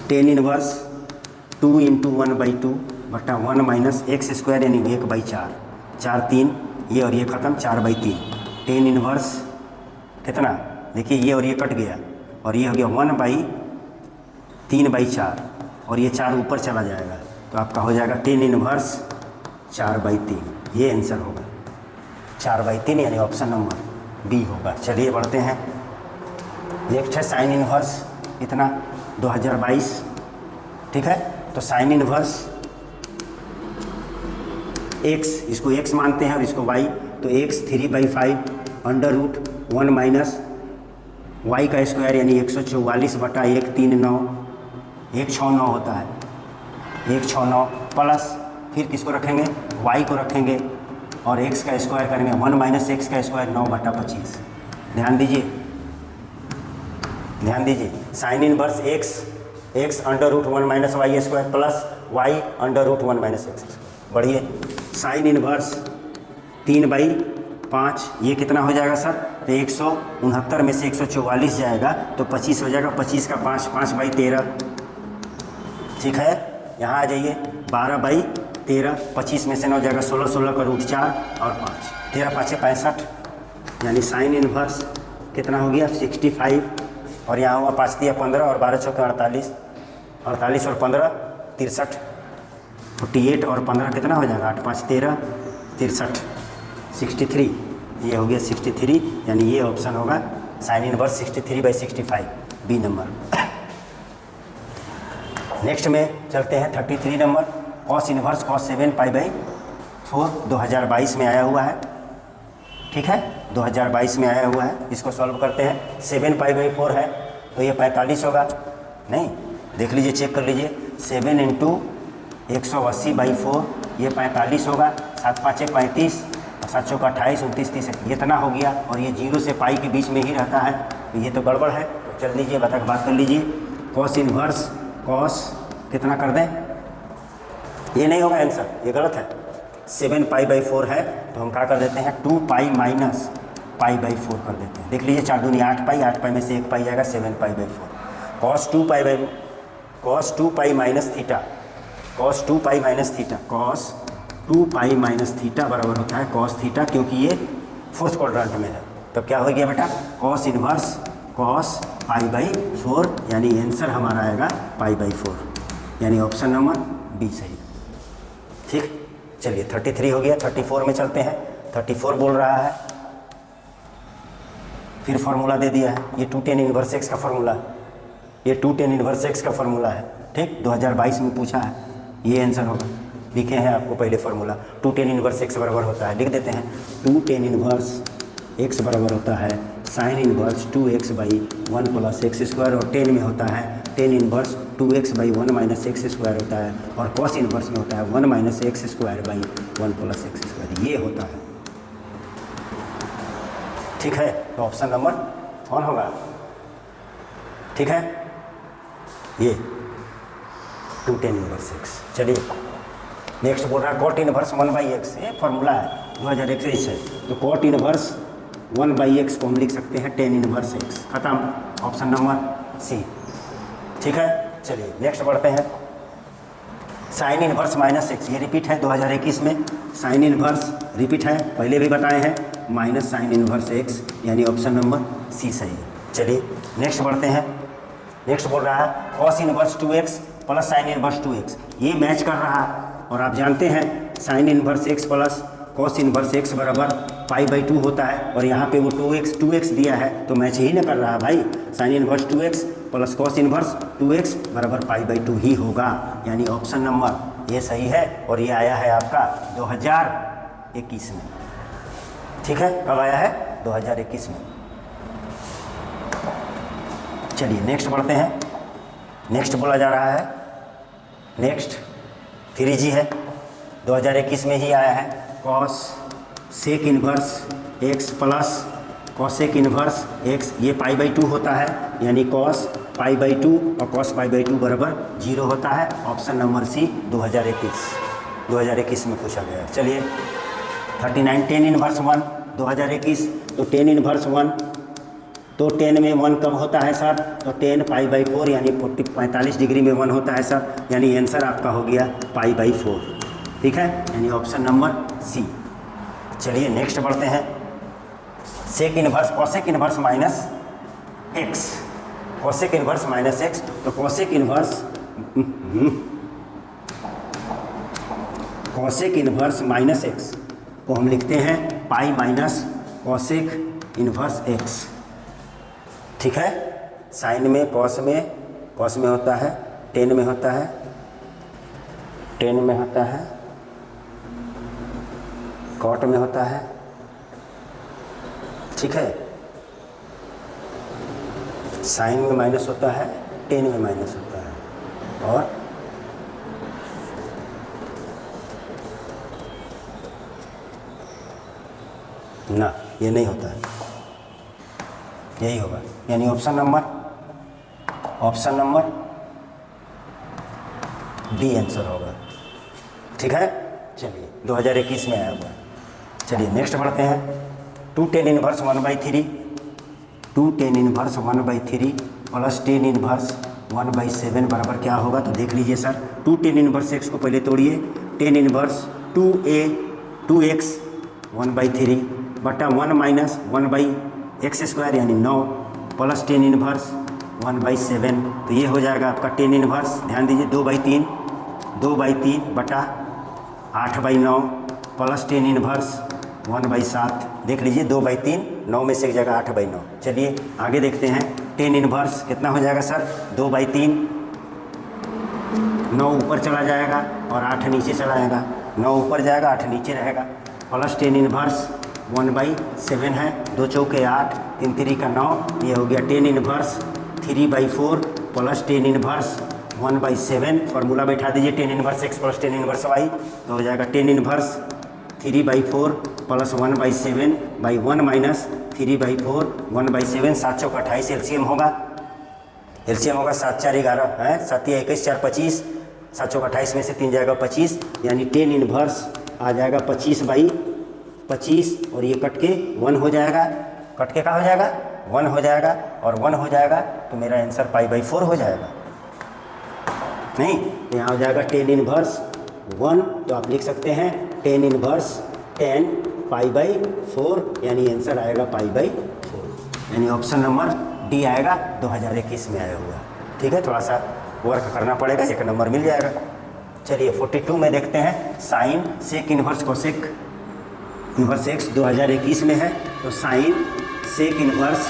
tan इनवर्स 2 × 1/2 बटा 1 माइनस एक्स स्क्वायर यानी 1/4, 4 3 ये और ये खत्म 4/3, tan इनवर्स कितना, देखिए ये और ये कट गया और ये हो गया 1/3/4 और ये 4 ऊपर चला जाएगा तो आपका हो जाएगा tan इनवर्स 4/3, ये आंसर होगा 4/3 यानी ऑप्शन नंबर बी होगा। चलिए बढ़ते हैं, नेक्स्ट है साइन इनवर्स इतना 2022, ठीक है। तो साइन इनवर्स x, इसको x मानते हैं और इसको y, तो x 3/5 under root 1 minus y का स्क्वायर यानी 144/139, 169 होता है, 169 प्लस फिर किसको रखेंगे, y को रखेंगे और x का स्क्वायर करेंगे, 1 माइनस x का स्क्वायर 9/25। ध्यान दीजिए, ध्यान दीजिए, sine inverse x under root 1 minus Y square plus y under root 1 minus x। बढ़िए, साइन इनवर्स 3/5, ये कितना हो जाएगा सर, तो 169 में से 144 जाएगा तो 25 हो जाएगा, 25 का 5, 5/13। ठीक है, यहाँ आ जाइए, 12/13, 25 में से 9 जाएगा 16, 16 का रूट 4 और 5, 13 5 65, यानी साइन इनवर्स कितना हो गया 65, और यहाँ हुआ 5 दिया 15 और 12 चौके 48, 48 और 15 63, 48 और 15 कितना हो जाएगा, 8 5 13, 63, 63, ये हो गया 63, यानी ये ऑप्शन होगा sine inverse 63/65, B number. Next में चलते हैं 33 नंबर, कॉस इनवर्स कॉस 7π/4 2022 में आया हुआ है। ठीक है, 2022 में आया हुआ है, इसको सॉल्व करते हैं। 7π/4 है तो ये 45 होगा, नहीं, देख लीजिए, चेक कर लीजिए, 7 × 180/4 ये 45 होगा, 7 5 35 और 7 चौका 28, 29 30, ये इतना हो गया, और ये 0 से पाई के बीच में ही रहता है, तो ये तो गड़बड़ है। तो चल लीजिए, बात कर लीजिए, कॉस इनवर्स कॉस कितना कर दें, ये नहीं होगा आंसर, ये गलत है। 7π/4 है तो हम क्या कर देते हैं, 2π माइनस π/4 कर देते हैं। देख लीजिए, 4 दूनी 8π, 8π में से 1π जाएगा, 7π/4। cos 2π minus theta, cos 2π minus theta बराबर होता है cos थीटा, क्योंकि ये फोर्थ क्वाड्रेंट में है। तो क्या हो गया बेटा, cos इनवर्स cos π/4, यानी आंसर हमारा आएगा π/4, यानी ऑप्शन नंबर बी सही। ठीक, चलिए 33 हो गया, 34 में चलते हैं। 34 बोल रहा है, फिर फार्मूला दे दिया है, ये 2 tan इनवर्स x का फार्मूला है, ये 2 tan इनवर्स x का फार्मूला है। ठीक, 2022 में पूछा है, ये आंसर होगा। लिखे हैं आपको पहले फार्मूला, 2 tan इनवर्स x बराबर होता है, लिख देते हैं, 2 tan इनवर्स x बराबर होता है साइन इनवर्स 2x/1 + x², और टेन में होता है टेन इनवर्स 2x/1 - x² होता है, और कॉस इनवर्स में होता है 1 - x²/1 + x², ये होता है। ठीक है, तो ऑप्शन नंबर कौन होगा, ठीक है, ये 2 tan इनवर्स x। चलिए नेक्स्ट बोल रहा है कॉट इनवर्स 1/x, ये फार्मूला है 2021 है, तो कॉट इनवर्स 1/x को हम लिख सकते हैं tan इनवर्स x, खत्म, ऑप्शन नंबर सी। ठीक है, चलिए नेक्स्ट बढ़ते हैं, साइन इनवर्स -x, ये रिपीट है 2021 में, साइन इनवर्स रिपीट है, पहले भी बताए हैं, माइनस साइन इनवर्स x, यानी ऑप्शन नंबर सी सही है। चलिए नेक्स्ट बढ़ते हैं, नेक्स्ट बोल रहा है cos inverse 2x plus sine inverse 2x, ये मैच कर रहा है, और आप जानते हैं sign inverse x plus cos inverse x बराबर π/2 होता है, और यहाँ पे वो 2x दिया है, तो मैच ही ना कर रहा है भाई, sign inverse 2x plus cos inverse 2x बराबर π/2 ही होगा, यानी ऑप्शन नंबर ये सही है, और ये आया है आपका 2021 में। ठीक है, कब आया है, 2021 में। चलिए नेक्स्ट बढ़ते हैं, नेक्स्ट बोला जा रहा है, नेक्स्ट 3G है, 2021 में ही आया है, cosec inverse x plus cosec inverse x, ये π/2 होता है, यानी कॉस π/2 और कॉस π/2 बराबर 0 होता है, ऑप्शन नंबर सी 2021 में पूछा गया। चलिए 39 tan इनवर्स 1 2021, तो tan इनवर्स 1, तो 10 में 1 कब होता है सर, तो 10 π/4, यानी 45 डिग्री में 1 होता है सर, यानी आंसर आपका हो गया π/4। ठीक है, यानी ऑप्शन नंबर सी। चलिए नेक्स्ट बढ़ते हैं, sec inverse cosec inverse -x, cosec inverse -x, तो कॉसेक इनवर्स -x को हम लिखते हैं pi minus cosec inverse x। ठीक है, साइन में कॉस में होता है, टेन में होता है टेन में होता है, कॉट में होता है, ठीक है, साइन में माइनस होता है, टेन में माइनस होता है, और ना ये नहीं होता है, यही होगा। यानी ऑप्शन नंबर डी आंसर होगा, ठीक है। चलिए 2021 में आया हुआ है। चलिए नेक्स्ट बढ़ते हैं। 2 tan inverse 1/3, 2 tan inverse 1/3 plus tan inverse 1/7 बराबर क्या होगा, तो देख लीजिए सर। 2 tan इनवर्स x को पहले तोड़िए, tan इनवर्स 2x 1/3 बटा 1 माइनस 1/x² यानी 9 प्लस tan इनवर्स 1/7, तो ये हो जाएगा आपका tan इनवर्स, ध्यान दीजिए 2/3 बटा 8/9 प्लस tan इनवर्स 1/7, देख लीजिए 2/3, 9 में से एक जगह 8/9। चलिए आगे देखते हैं। tan इनवर्स कितना हो जाएगा सर, 2/3, 9 ऊपर चला जाएगा और 8 नीचे चला जाएगा, 9 ऊपर जाएगा 8 नीचे रहेगा, प्लस tan इनवर्स 1/7 है, 2 चौके 8, 3 3 का 9, ये हो गया tan inverse 3/4 plus tan inverse 1/7। Formula बैठा दीजिए tan inverse x plus tan inverse y, तो हो जाएगा tan inverse 3/4 plus 1/7 by 1 minus 3/4 1/7, 7 Chowk 28, LCM होगा 7 4 11 है, 7 21 4 25, 7 चौक 28 में से 3 जाएगा 25, यानी tan इनवर्स आ जाएगा 25/25, और ये कट के 1 हो जाएगा, कट के क्या हो जाएगा 1 हो जाएगा, और 1 हो जाएगा तो मेरा आंसर π/4 हो जाएगा। नहीं, यहाँ हो जाएगा tan इनवर्स 1, तो आप लिख सकते हैं tan इनवर्स 10 π/4, यानी आंसर आएगा π/4, यानी ऑप्शन नंबर डी आएगा, 2021 में आया हुआ। ठीक है, थोड़ा सा वर्क करना पड़ेगा, 1 नंबर मिल जाएगा। चलिए 42 में देखते हैं। Sine sec inverse cosec inverse X 2021 में है, तो sine sec inverse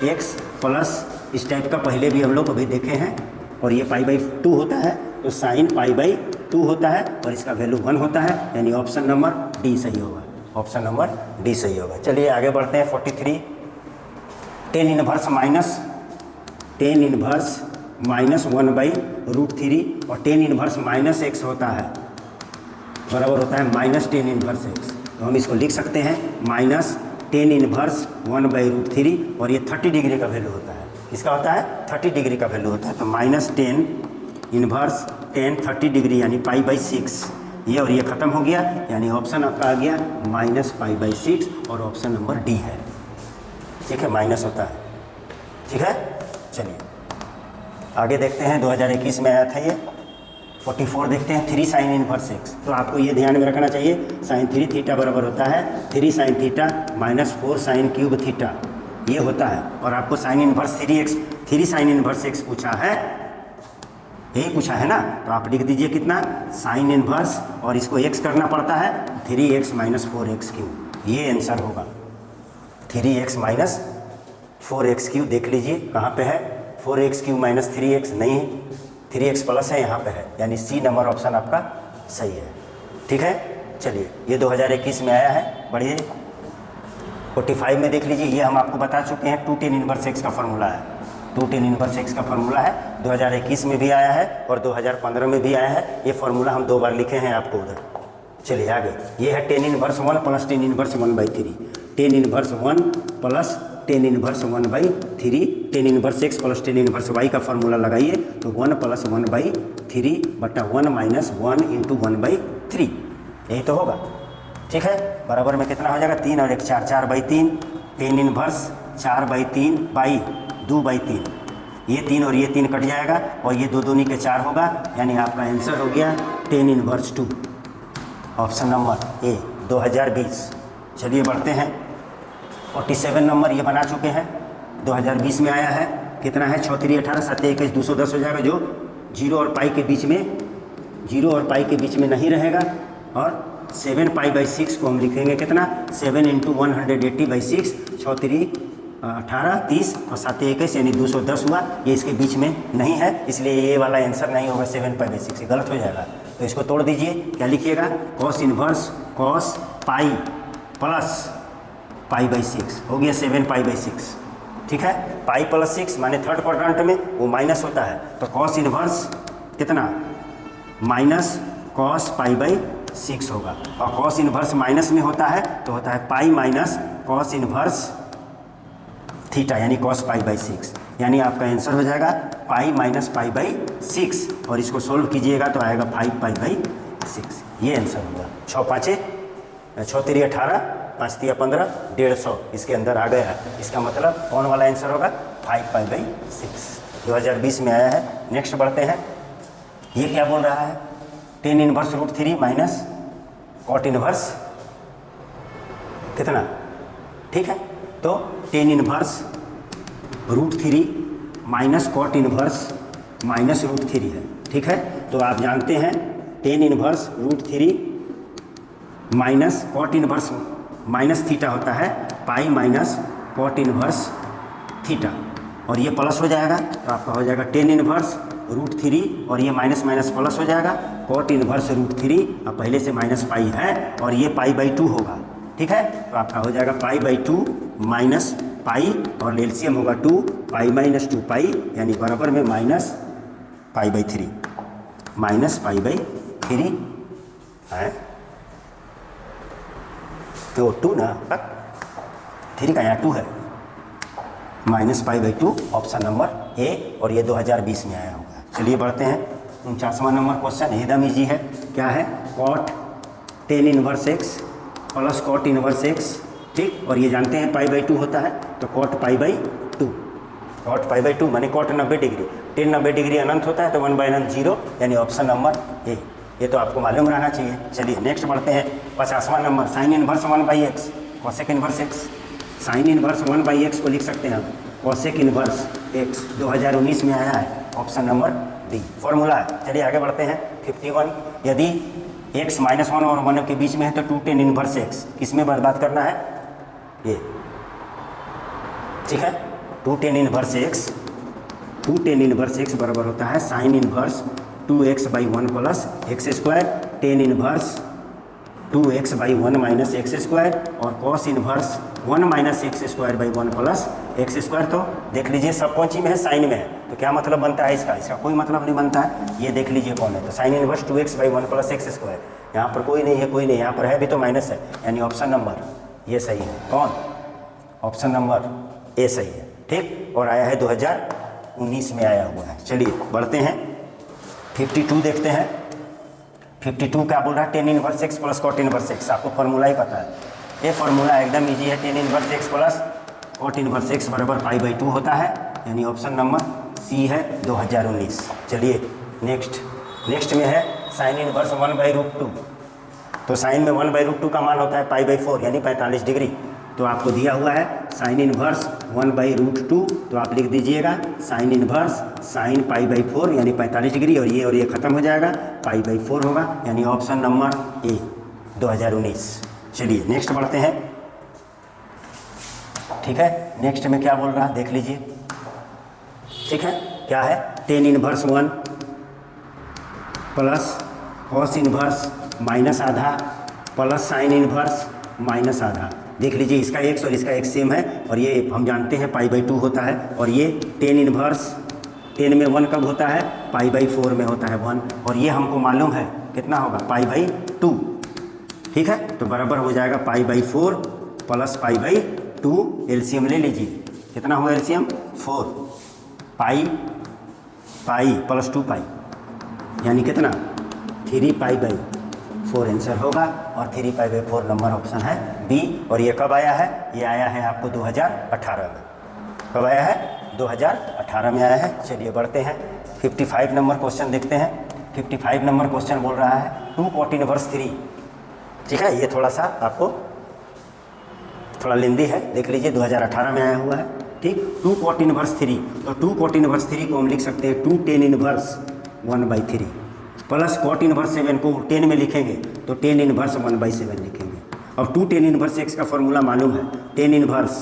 X plus इस टाइप का पहले भी हम लोग अभी देखे हैं, और ये π/2 होता है, तो साइन π/2 होता है और इसका वैल्यू 1 होता है, यानी ऑप्शन नंबर डी सही होगा, ऑप्शन नंबर डी सही होगा। चलिए आगे बढ़ते हैं। 43 tan इनवर्स माइनस 1/√3 और tan इनवर्स माइनस एक्स होता है, बराबर होता है माइनस tan इनवर्स एक्स, तो हम इसको लिख सकते हैं माइनस tan इनवर्स 1/√3, और ये 30 डिग्री का वैल्यू होता है। इसका होता है 30 डिग्री का वैल्यू होता है, तो minus tan inverse tan 30 degree यानी π/6, ये और ये ख़त्म हो गया, यानी ऑप्शन आपका आ गया -π/6, और ऑप्शन नंबर डी है। ठीक है, माइनस होता है। ठीक है, चलिए आगे देखते हैं। 2021 में आया था ये। 44 देखते हैं। 3 sin इनवर्स एक्स, तो आपको ये ध्यान में रखना चाहिए, sin 3 थीटा बराबर होता है 3 sin theta minus 4 sin cube theta, ये होता है। और आपको sin inverse 3 sin inverse x पूछा है, यही पूछा है ना, तो आप लिख दीजिए कितना sin इनवर्स, और इसको x करना पड़ता है 3x माइनस 4x क्यूब, ये आंसर होगा 3x माइनस 4x क्यूब। देख लीजिए कहाँ पे है, 4x क्यूब माइनस 3x नहीं है, 3x प्लस है, यहाँ पे है, यानी सी नंबर ऑप्शन आपका सही है। ठीक है, चलिए ये 2021 में आया है, बढ़िए। 45 में देख लीजिए, ये हम आपको बता चुके हैं, 2 tan इनवर्स एक्स का फॉर्मूला है, 2 tan इनवर्स एक्स का फॉर्मूला है, 2021 में भी आया है और 2015 में भी आया है। ये फॉर्मूला हम 2 बार लिखे हैं आपको उधर। चलिए आगे, ये है tan inverse 1 plus tan inverse 1/3, tan inverse 1 plus tan inverse 1/3, tan inverse X plus tan inverse Y का फॉर्मूला लगाइए, तो 1 प्लस 1/3 बटा 1 माइनस 1 इंटू 1/3, यही तो होगा। ठीक है, बराबर में कितना हो जाएगा, 3 और 1 4, 4/3, tan इनवर्स 4/3 बाई 2/3, ये 3 और ये 3 कट जाएगा, और ये 2 दूनी के 4 होगा, यानी आपका आंसर हो गया tan इनवर्स 2, ऑप्शन नंबर ए 2020। चलिए बढ़ते हैं। 47 नंबर ये बना चुके हैं, 2020 में आया है। कितना है, 6 3 18 7 21 210 हो जाएगा, जो 0 और पाई के बीच में नहीं रहेगा, और 7π/6 को हम लिखेंगे कितना, 7 इंटू 180/6, 6 3 18 30 और 7 21 यानी 210 हुआ, ये इसके बीच में नहीं है, इसलिए ये वाला आंसर नहीं होगा 7π/6, गलत हो जाएगा। तो इसको तोड़ दीजिए, क्या लिखिएगा, cos inverse cos pi plus pi by 6 हो गया 7 पाई बाई 6। ठीक है, पाई प्लस 6 माने थर्ड क्वाड्रेंट में वो माइनस होता है, तो कॉस इनवर्स कितना माइनस कॉस पाई बाई 6 होगा। और कॉस इनवर्स माइनस में होता है तो होता है pi minus cos inverse theta यानी कॉस पाई बाई 6, यानी आपका आंसर हो जाएगा पाई माइनस पाई बाई 6 और इसको सोल्व कीजिएगा तो आएगा 5 पाई बाई 6, ये आंसर होगा। 6 पाँचे 6 तिरी 18, 5 तिया 15, 150 इसके अंदर आ गया। इसका मतलब कौन वाला आंसर होगा, 5 पाई बाई 6, 2020 में आया है। नेक्स्ट बढ़ते हैं, ये क्या बोल रहा है, tan inverse root 3 minus cot inverse कितना। ठीक है, तो tan inverse root 3 minus cot inverse minus root 3 है। ठीक है, तो आप जानते हैं tan inverse root 3 minus cot inverse minus theta होता है pi minus cot inverse theta, और ये प्लस हो जाएगा तो आपका हो जाएगा टेन इनवर्स रूट 3 और ये माइनस माइनस प्लस हो जाएगा कॉट इनवर्स रूट 3, अब पहले से माइनस पाई है और ये पाई बाई 2 होगा। ठीक है, तो आपका हो जाएगा पाई बाई 2 माइनस पाई और एलसीएम होगा 2 पाई माइनस 2 पाई यानी बराबर में minus pi by 3 minus pi by 3 है, तो 2 ना 3 का यहाँ 2 है, minus pi by 2 option number A, और ये 2020 में आया होगा। चलिए बढ़ते हैं 49वां नंबर क्वेश्चन, एकदम ईजी है। क्या है, cot tan inverse X plus cot inverse X. ठीक, और ये जानते हैं पाई बाई 2 होता है, तो cot pi by 2, cot pi by 2 माने कॉट 90 डिग्री, टेन 90 डिग्री अनंत होता है तो 1 बाई अनंत 0 यानी ऑप्शन नंबर ए, ये तो आपको मालूम रहना चाहिए। चलिए नेक्स्ट बढ़ते हैं 50वां number, sine inverse 1 by x cosec inverse x. Sine inverse 1 by x को लिख सकते हैं हम कॉसेक इनवर्स एक्स, 2019 में आया है, ऑप्शन नंबर डी फॉर्मूला है। चलिए आगे बढ़ते हैं 51, यदि x -1 और 1 के बीच में है तो 2 टेन इनवर्स एक्स किस में बर्बाद करना है, ये। ठीक है, 2 tan inverse x, 2 tan inverse x बराबर होता है sine inverse 2x by 1 plus x square, tan inverse 2x by 1 minus x square और cos inverse 1 minus x square by 1 plus x square. तो देख लीजिए सब कौन सी में है, साइन में है, तो क्या मतलब बनता है इसका, इसका कोई मतलब नहीं बनता है। ये देख लीजिए कौन है, तो sine inverse 2x by 1 plus x square, यहाँ पर कोई नहीं है, कोई नहीं, यहाँ पर है भी तो माइनस है, यानी ऑप्शन नंबर ये सही है। कौन, ऑप्शन नंबर ए सही है। ठीक, और आया है 2019 में आया हुआ है। चलिए बढ़ते हैं 52 देखते हैं। 52 क्या बोल रहा है, tan inverse X plus cot inverse X, आपको फॉर्मूला ही पता है, ये फॉर्मूला एकदम इजी है। Tan inverse X plus cot inverse x बराबर पाई बाई 2 होता है, यानी ऑप्शन नंबर सी है 2019। चलिए नेक्स्ट में है साइन इनवर्स 1 बाई रूट 2, तो साइन में 1 बाई रूट 2 का मान होता है पाई बाई 4 यानी 45 डिग्री, तो आपको दिया हुआ है साइन इनवर्स 1 बाई रूट 2, तो आप लिख दीजिएगा sign inverse sine pi by 4 यानी 45 डिग्री, और ये खत्म हो जाएगा, पाई बाई 4 होगा, यानी ऑप्शन नंबर ए 2019। चलिए नेक्स्ट बढ़ते हैं। ठीक है, नेक्स्ट में क्या बोल रहा है देख लीजिए। ठीक है, क्या है, tan inverse 1 plus cos inverse minus आधा प्लस साइन इनवर्स माइनस आधा। देख लीजिए इसका x और इसका x सेम है, और ये हम जानते हैं पाई बाई 2 होता है, और ये टेन इनवर्स 10 में 1 कब होता है, पाई बाई 4 में होता है 1, और ये हमको मालूम है कितना होगा, पाई बाई 2। ठीक है, तो बराबर हो जाएगा पाई by 4 plus pi by 2, LCM ले लीजिए, कितना होगा एलसीएम 4, पाई प्लस 2 पाई यानी कितना 3 पाई बाई 4 आंसर होगा, और 3 पाई बाई 4 नंबर ऑप्शन है बी। और ये कब आया है, ये आया है आपको 2018 में। कब आया है, 2018 में आया है। चलिए बढ़ते हैं 55 नंबर क्वेश्चन देखते हैं। 55 नंबर क्वेश्चन बोल रहा है 2 कॉट इनवर्स 3। ठीक है, ये थोड़ा सा आपको थोड़ा लेंदी है, देख लीजिए 2018 में आया हुआ है। ठीक, 2 कॉट इनवर्स 3, तो 2 कॉट इनवर्स 3 को हम लिख सकते हैं 2 tan inverse 1 by 3 plus cot inverse 7 को 10 में लिखेंगे तो 10 इनवर्स 1 बाई 7 लिखेंगे। अब 2 टेन इनवर्स x का फॉर्मूला मालूम है, 10 इनवर्स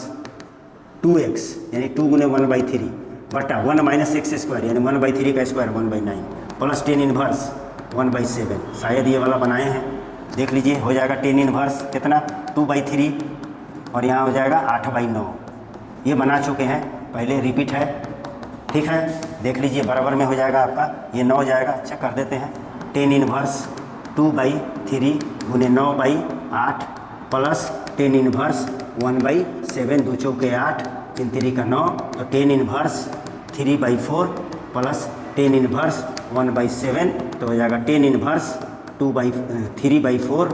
2x यानी 2 गुने 1 बाई 3 बटा 1 माइनस एक्स स्क्वायर यानी 1 बाई 3 का स्क्वायर 1 बाई 9 प्लस 10 इनवर्स 1/7, शायद ये वाला बनाए हैं, देख लीजिए हो जाएगा टेन इनवर्स कितना 2/3 और यहाँ हो जाएगा 8/9। ये बना चुके हैं पहले, रिपीट है, ठीक है, देख लीजिए बराबर में हो जाएगा आपका, ये 9 हो जाएगा। अच्छा कर देते हैं, टेन इनवर्स 2/3 गुने 9/8 प्लस टेन इनवर्स 1/7, 2 चौके 8, 3 3 का 9, तो tan inverse 3/4 plus tan inverse 1/7, तो हो जाएगा tan inverse 3/4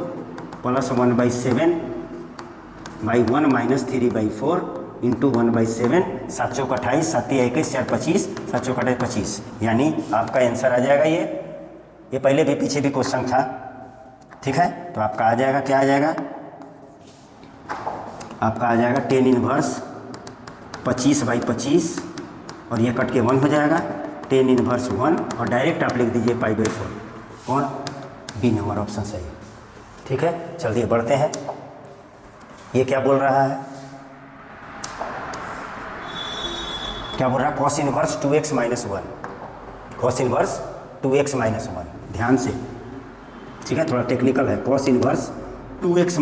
plus 1/7/1 minus 3/4 into 1/7, 7 चौक 28, 7 21, 4 25, 7 चौक 25, यानी आपका आंसर आ जाएगा ये पहले भी पीछे भी क्वेश्चन था, ठीक है। तो आपका आ जाएगा, क्या आ जाएगा, आपका आ जाएगा टेन इनवर्स 25/25 और ये कट के 1 हो जाएगा, टेन इनवर्स 1 और डायरेक्ट आप लिख दीजिए π/4। कौन, बी नंबर ऑप्शन सही, ठीक है। चलिए बढ़ते हैं, ये क्या बोल रहा है, क्या बोल रहा है, cos inverse 2x - 1, cos inverse 2x - 1, ध्यान से, ठीक है, थोड़ा टेक्निकल है। कॉस इनवर्स 2x -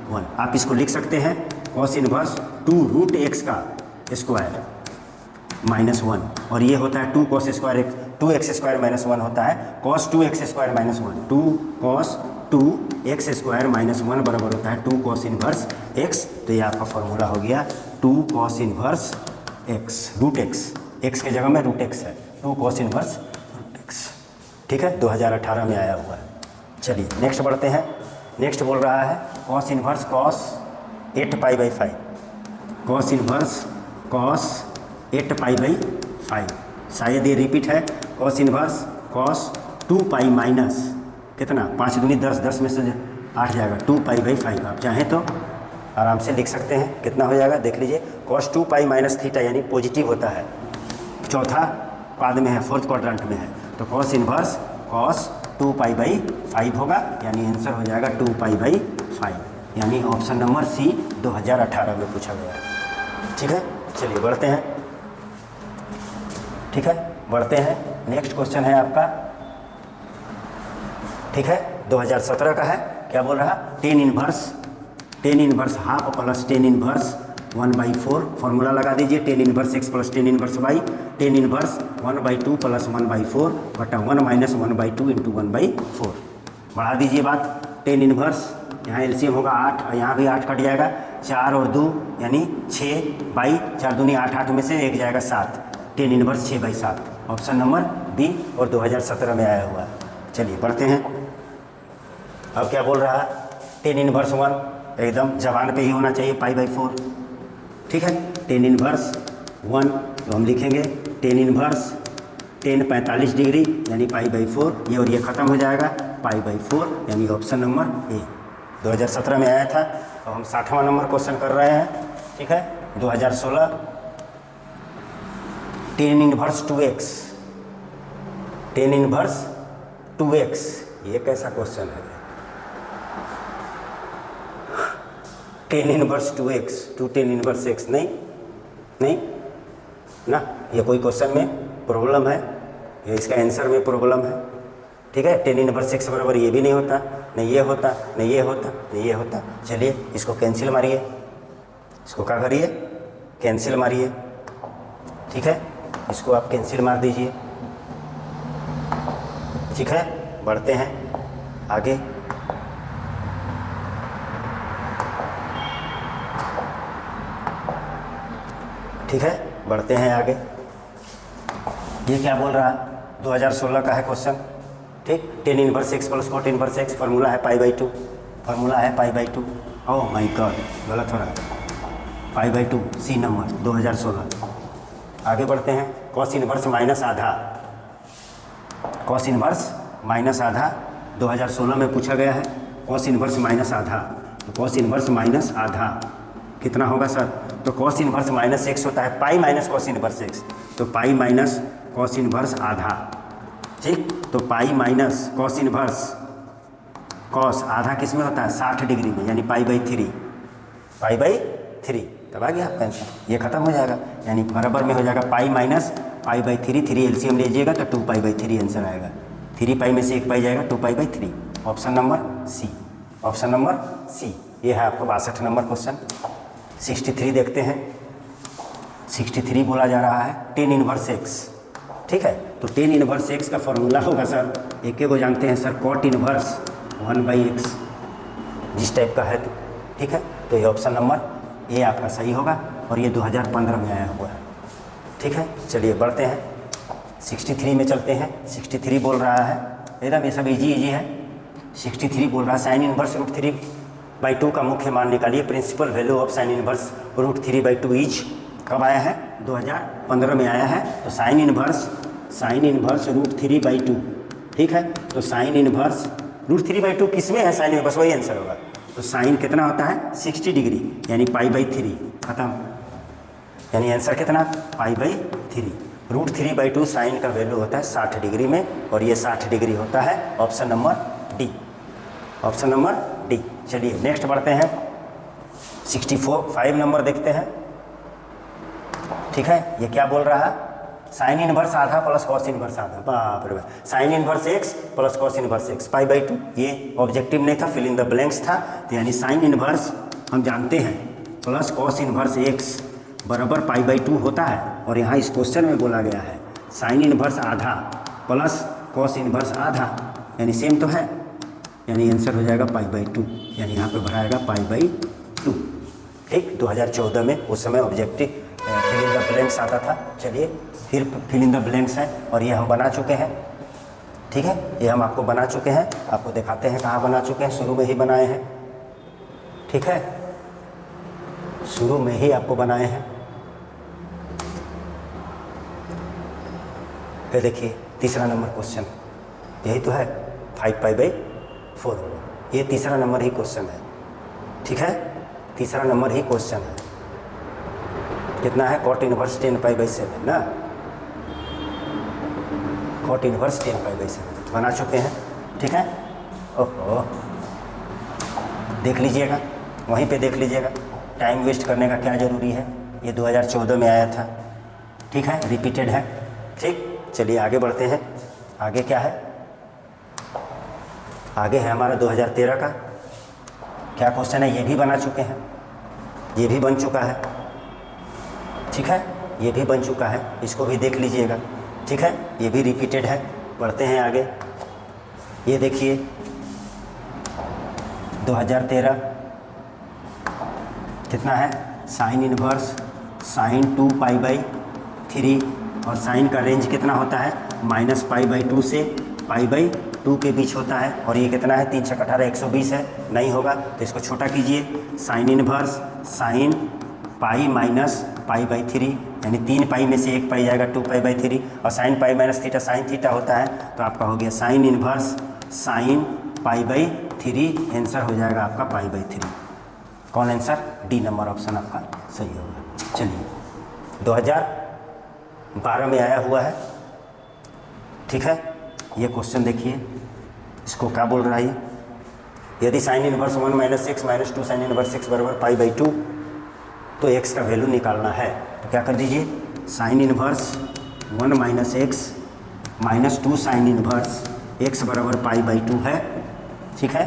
1 आप इसको लिख सकते हैं कॉस इनवर्स 2√x का स्क्वायर -1 और ये होता है 2 cos स्क्वायर 2x स्क्वायर -1 होता है cos 2x square -1, 2 cos 2x square -1 बराबर होता है 2 cos इनवर्स x। तो ये आपका फॉर्मूला हो गया 2 cos inverse x, √x, x के जगह में √x है, 2 cos इनवर्स √x, ठीक है, 2018 में आया हुआ है। चलिए नेक्स्ट बढ़ते हैं, नेक्स्ट बोल रहा है cos inverse cos 8π/5, cos inverse cos 8π/5, शायद ये रिपीट है, cos इनवर्स cos 2π माइनस कितना 5 दूनी 10, 10 में से 8 जाएगा 2π/5। आप चाहें तो आराम से लिख सकते हैं, कितना हो जाएगा देख लीजिए, cos 2π माइनस थीटा यानी पॉजिटिव होता है, चौथा पाद में है, फोर्थ क्वाड्रेंट में है, तो cos इनवर्स cos 2π/5 होगा, यानी आंसर हो जाएगा 2π/5, यानी ऑप्शन नंबर सी 2018 में पूछा गया है, ठीक है। चलिए बढ़ते हैं, ठीक है, बढ़ते हैं, नेक्स्ट क्वेश्चन है आपका, ठीक है, 2017 का है, क्या बोल रहा, tan inverse half plus tan inverse 1/4, formula लगा दीजिए, ten inverse x plus tan inverse y, tan inverse 1/2 plus 1/4 बटा 1 माइनस 1/2 इंटू 1/4, बढ़ा दीजिए बात, टेन इनवर्स यहाँ एलसीएम होगा 8 और यहाँ भी 8 कट जाएगा, 4 और 2 यानी 6/4 दूनी 8, 8 में से 1 जाएगा 7, tan inverse 6/7, option number B और 2017 में आया हुआ है। चलिए बढ़ते हैं, अब क्या बोल रहा है, टेन इनवर्स 1 एकदम जबान पे ही होना चाहिए π/4, ठीक है, टेन इनवर्स 1 तो हम लिखेंगे टेन इनवर्स 10 45 डिग्री यानी π/4, ये और ये ख़त्म हो जाएगा π/4, यानी ऑप्शन नंबर ए 2017 में आया था। तो हम 60वां नंबर क्वेश्चन कर रहे हैं, ठीक है, 2016, ten inverse 2x, ten inverse 2x, ये कैसा क्वेश्चन है, tan inverse 2x to tan inverse x, नहीं ना, ये कोई क्वेश्चन में प्रॉब्लम है, ये इसका आंसर में प्रॉब्लम है, ठीक है, टेन इनवर्स x बराबर ये भी नहीं होता, नहीं ये होता, नहीं ये होता, नहीं ये होता। चलिए इसको कैंसिल मारिए, इसको क्या करिए, कैंसिल मारिए, ठीक है, इसको आप कैंसिल मार दीजिए, ठीक है। बढ़ते हैं आगे, ठीक है, बढ़ते हैं आगे, ये क्या बोल रहा है, 2016 का है क्वेश्चन, ठीक, tan inverse x plus cot inverse x, formula है π/2, फार्मूला है π/2, ओह माय गॉड गलत हो रहा है, π/2 सी नंबर 2016। आगे बढ़ते हैं, कॉस इनवर्स माइनस आधा, कॉस इनवर्स माइनस आधा 2016 में पूछा गया है, कॉस इनवर्स माइनस आधा, तो कॉस इनवर्स माइनस आधा कितना होगा सर, तो कॉस इनवर्स माइनस x होता है pi minus cos inverse x, तो पाई माइनस कॉस इनवर्स आधा, ठीक, तो pi minus cos inverse, cos आधा किस में होता है 60 डिग्री में, यानी π/3, तब आ गया आपका आंसर, ये खत्म हो जाएगा। यानी बराबर में हो जाएगा pi minus pi by 3, 3 LCM लीजिएगा तो 2 पाई बाई 3 आंसर आएगा। 3 पाई में से 1 पाई जाएगा, 2 pi by 3। Option number C, option number C. ये है आपको 62 नंबर क्वेश्चन। 63 देखते हैं। 63 बोला जा रहा है टेन इनवर्स एक्स, ठीक है। तो टेन इनवर्स एक्स का फॉर्मूला होगा सर, एक को जानते हैं सर, कॉट इनवर्स 1/x, जिस टाइप का है तो, ठीक है। तो ये ऑप्शन नंबर ए आपका सही होगा और ये 2015 में आया हुआ है, ठीक है। चलिए बढ़ते हैं, 63 में चलते हैं। 63 बोल रहा है, एकदम ये सब इजी है। 63 बोल रहा है साइन इनवर्स √3/2 का मुख्य मान निकालिए। Principal value of sine inverse √3/2 is, कब आया है? 2015 में आया है। तो साइन इनवर्स √3/2, ठीक है। तो साइन इनवर्स √3/2 किस में है? साइन इनवर्स, वही आंसर होगा। तो साइन कितना होता है? 60 डिग्री, यानी π/3, खत्म। यानी आंसर कितना? π/3। √3/2 साइन का वैल्यू होता है 60 डिग्री में, और ये 60 डिग्री होता है option number D, option number D. चलिए नेक्स्ट बढ़ते हैं, 65 नंबर देखते हैं, ठीक है। ये क्या बोल रहा है? साइन इनवर्स आधा प्लस कॉस इनवर्स आधा, बाप रे बाप। Sign inverse x plus cos inverse x, π/2। ये ऑब्जेक्टिव नहीं था, फिल इन द ब्लैंक्स था। तो यानी साइन इनवर्स हम जानते हैं प्लस कॉस इनवर्स x बराबर π/2 होता है, और यहाँ इस क्वेश्चन में बोला गया है साइन इनवर्स आधा प्लस कॉस इनवर्स आधा, यानी सेम तो है, यानी आंसर हो जाएगा π/2, यानी यहाँ पे भराएगा π/2, ठीक। 2014 में उस समय objective fill in the blanks आता था। चलिए फिर फिल इन द ब्लैंक्स है, और ये हम बना चुके हैं, ठीक है। ये हम आपको बना चुके हैं, आपको दिखाते हैं कहाँ बना चुके हैं। शुरू में ही बनाए हैं, ठीक है, शुरू में ही आपको बनाए हैं। फिर देखिए तीसरा नंबर क्वेश्चन, यही तो है, 5π/4 होगा। ये तीसरा नंबर ही क्वेश्चन है, ठीक है, तीसरा नंबर ही क्वेश्चन है। कितना है? कॉट इनवर्स 10π/7 ना, कॉट इनवर्स 10π/7 बना चुके हैं, ठीक है। ओहो, देख लीजिएगा, वहीं पे देख लीजिएगा, टाइम वेस्ट करने का क्या ज़रूरी है। ये 2014 में आया था, ठीक है, रिपीटेड है, ठीक। चलिए आगे बढ़ते हैं। आगे क्या है? आगे है हमारा 2013 का क्या क्वेश्चन है? ये भी बना चुके हैं, ये भी बन चुका है, ठीक है, ये भी बन चुका है, इसको भी देख लीजिएगा, ठीक है। ये भी रिपीटेड है। बढ़ते हैं आगे। ये देखिए 2013 कितना है? साइन इनवर्स साइन 2π/3, और साइन का रेंज कितना होता है? -π/2 से π/2 के बीच होता है, और ये कितना है? 3 × 18 120 है, नहीं होगा तो इसको छोटा कीजिए। Sine inverse sine pi minus π/3, यानी 3 पाई में से 1 पाई जाएगा, 2 π/3, और sign pi minus theta sine theta होता है, तो आपका हो गया साइन इनवर्स साइन π/3, आंसर हो जाएगा आपका π/3। कौन आंसर? डी नंबर ऑप्शन आपका सही होगा। चलिए 2012 में आया हुआ है, ठीक है। ये क्वेश्चन देखिए, इसको क्या बोल रहा है? यदि sign inverse 1 - x - 2 sine inverse x बराबर π/2, तो x का वैल्यू निकालना है। तो क्या कर दीजिए? Sine inverse 1 - x - 2 sine inverse x बराबर π/2 है, ठीक है,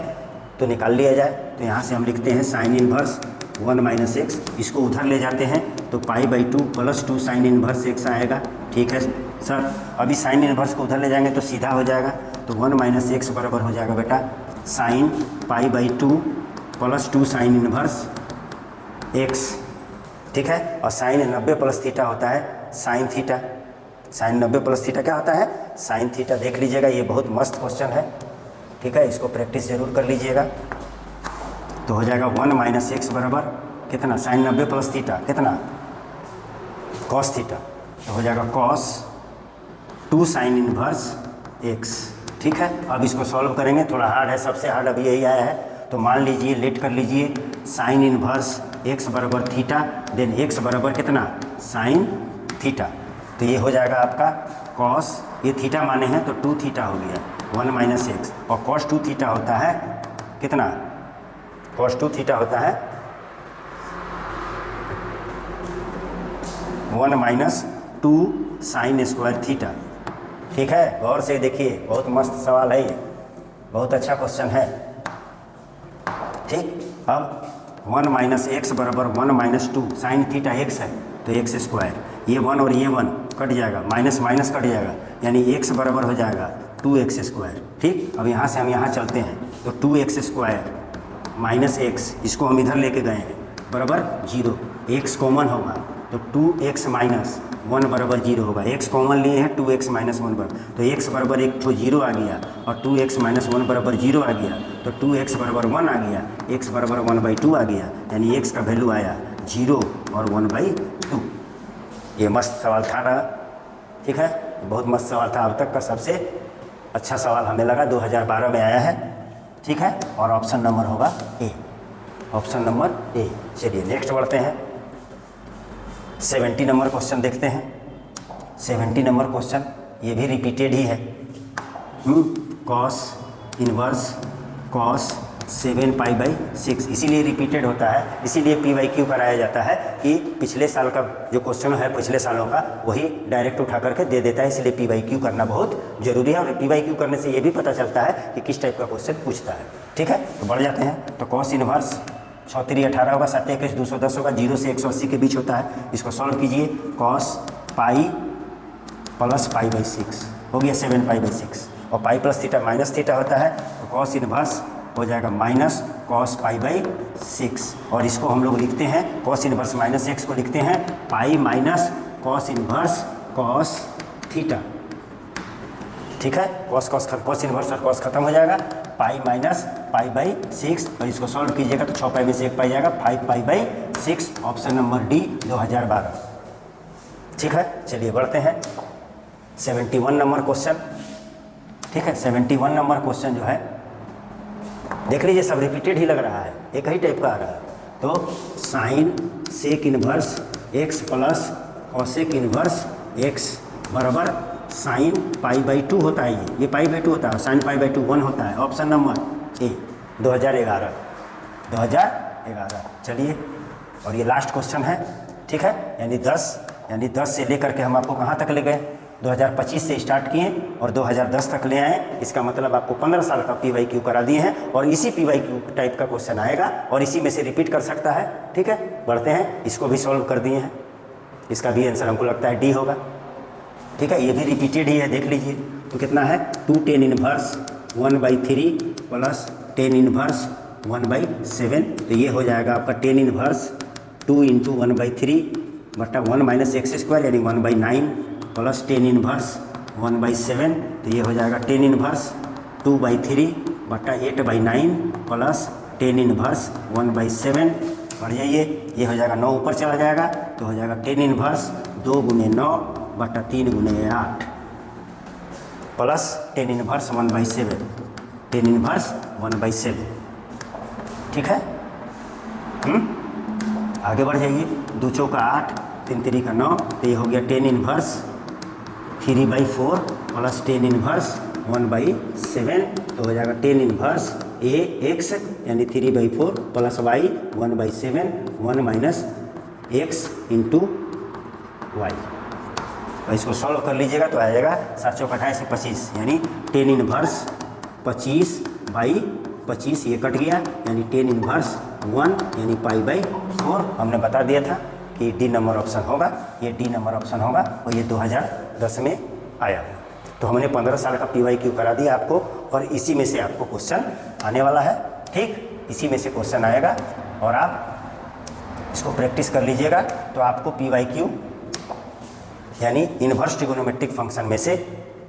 तो निकाल लिया जाए। तो यहाँ से हम लिखते हैं साइन इनवर्स 1 - x, इसको उधर ले जाते हैं तो π/2 + 2 साइन इनवर्स x आएगा, ठीक है सर। अभी साइन इनवर्स को उधर ले जाएंगे तो सीधा हो जाएगा, तो 1 - x बराबर हो जाएगा बेटा साइन π/2 + 2 साइन इनवर्स x, ठीक है। और साइन 90 + थीटा होता है साइन थीटा, साइन 90 + थीटा क्या होता है? Sine theta. देख लीजिएगा, ये बहुत मस्त क्वेश्चन है, ठीक है, इसको प्रैक्टिस जरूर कर लीजिएगा। तो हो जाएगा 1 - x बराबर कितना? साइन 90 + थीटा कितना? कॉस थीटा, तो हो जाएगा कॉस 2 साइन इनवर्स x, ठीक है। अब इसको सॉल्व करेंगे, थोड़ा हार्ड है, सबसे हार्ड अभी यही आया है। तो मान लीजिए, लेट कर लीजिए, साइन इनवर्स x बराबर थीटा, देन x बराबर कितना? Sine theta. तो ये हो जाएगा आपका कॉस, ये थीटा माने हैं तो 2 थीटा हो गया 1 - x, और कॉस 2 थीटा होता है कितना? कॉस 2 थीटा होता है 1 माइनस 2 साइन स्क्वायर थीटा। ठीक है, गौर से देखिए, बहुत मस्त सवाल है ये, बहुत अच्छा क्वेश्चन है। ठीक, अब 1 माइनस एक्स बराबर 1 माइनस 2 साइन थीटा एक्स है तो एक्स स्क्वायर, ये 1 और ये 1 कट जाएगा, माइनस माइनस कट जाएगा, यानी एक्स बराबर हो जाएगा 2x स्क्वायर। ठीक, अब यहाँ से हम यहाँ चलते हैं तो 2x स्क्वायर माइनस एक्स, इसको हम इधर लेके गए हैं, बराबर 0, x कॉमन होगा तो 2x माइनस 1 बराबर 0 होगा। x कॉमन लिए हैं, 2x माइनस 1 बराबर, तो x बराबर एक तो 0 आ गया और 2x माइनस 1 बराबर 0 आ गया, तो 2x बराबर 1 आ गया, x बराबर 1/2 आ गया, यानी x का वैल्यू आया 0 और 1/2। ये मस्त सवाल था ना, ठीक है, बहुत मस्त सवाल था, अब तक का सबसे अच्छा सवाल हमें लगा, 2012 में आया है। ठीक है, और ऑप्शन नंबर होगा ए, ऑप्शन नंबर ए। चलिए नेक्स्ट बढ़ते हैं, 70 नंबर क्वेश्चन देखते हैं। 70 नंबर क्वेश्चन ये भी रिपीटेड ही है। कॉस इनवर्स कॉस 7π/6, इसीलिए रिपीटेड होता है, इसीलिए PYQ कराया जाता है कि पिछले साल का जो क्वेश्चन है पिछले सालों का वही डायरेक्ट उठा करके दे देता है, इसलिए PYQ करना बहुत जरूरी है। और PYQ करने से ये भी पता चलता है कि किस टाइप का क्वेश्चन पूछता है। ठीक है, तो बढ़ जाते हैं, तो कॉस इनवर्स 6×3 18 होगा, 7×1 210 होगा, 0 से 180 के बीच होता है, इसको सॉल्व कीजिए। कॉस पाई प्लस π/6 हो गया 7π/6, और पाई प्लस थीटा माइनस थीटा होता है, तो कॉस इनवर्स हो जाएगा माइनस कॉस π/6, और इसको हम लोग लिखते हैं, कॉस इनवर्स माइनस x को लिखते हैं pi minus cos inverse cos theta. ठीक है, कॉस इनवर्स और कॉस खत्म हो जाएगा, पाई माइनस π/6, और इसको सॉल्व कीजिएगा तो 6 पाई में से 1 पाई जाएगा, 5π/6, ऑप्शन नंबर डी 2012। ठीक है, चलिए बढ़ते हैं 71 नंबर क्वेश्चन। ठीक है, 71 नंबर क्वेश्चन जो है देख लीजिए, सब रिपीटेड ही लग रहा है, एक ही टाइप का आ रहा है। तो sine sec inverse x plus cosec inverse x बराबर साइन π/2 होता है, ये π/2 होता है, साइन π/2 1 होता है, ऑप्शन नंबर ए 2011। चलिए, और ये लास्ट क्वेश्चन है। ठीक है, यानी 10 से लेकर के हम आपको कहाँ तक ले गए, 2025 से स्टार्ट किए और 2010 तक ले आए, इसका मतलब आपको 15 साल का PYQ करा दिए हैं, और इसी PYQ टाइप का क्वेश्चन आएगा और इसी में से रिपीट कर सकता है। ठीक है, बढ़ते हैं, इसको भी सॉल्व कर दिए हैं, इसका भी आंसर हमको लगता है डी होगा। ठीक है, ये भी रिपीटेड ही है, देख लीजिए, तो कितना है 2 tan inverse 1/3 plus tan inverse 1/7, तो ये हो जाएगा आपका tan इनवर्स 2 × 1/3 बटा 1 माइनस एक्स स्क्वायर, यानी 1/9 प्लस tan इनवर्स 1/7, तो ये हो जाएगा tan इनवर्स 2/3 बटा 8/9 प्लस tan इनवर्स 1/7। बढ़ जाइए, ये हो जाएगा 9 ऊपर चला जाएगा, तो हो जाएगा tan इनवर्स 2 × 9 बटा 3 × 8 plus tan inverse 1/7, tan inverse 1/7। ठीक है, आगे बढ़ जाइए, 2 चौका 8, 3 3 का 9, तो ये हो गया tan inverse 3/4 plus tan inverse 1/7, तो हो जाएगा tan इनवर्स x यानी 3/4 plus y 1/7, 1 minus x into y. तो इसको सॉल्व कर लीजिएगा तो आ जाएगा 7 चौका 28 से 25, यानी tan इनवर्स 25/25, ये कट गया, यानी tan इनवर्स 1 यानी π/4। हमने बता दिया था कि डी नंबर ऑप्शन होगा, ये डी नंबर ऑप्शन होगा, और ये 2010 में आया। तो हमने 15 साल का PYQ करा दिया आपको, और इसी में से आपको क्वेश्चन आने वाला है। ठीक, इसी में से क्वेश्चन आएगा, और आप इसको प्रैक्टिस कर लीजिएगा, तो आपको PYQ यानी इन्वर्स ट्रिगोनोमेट्रिक फंक्शन में से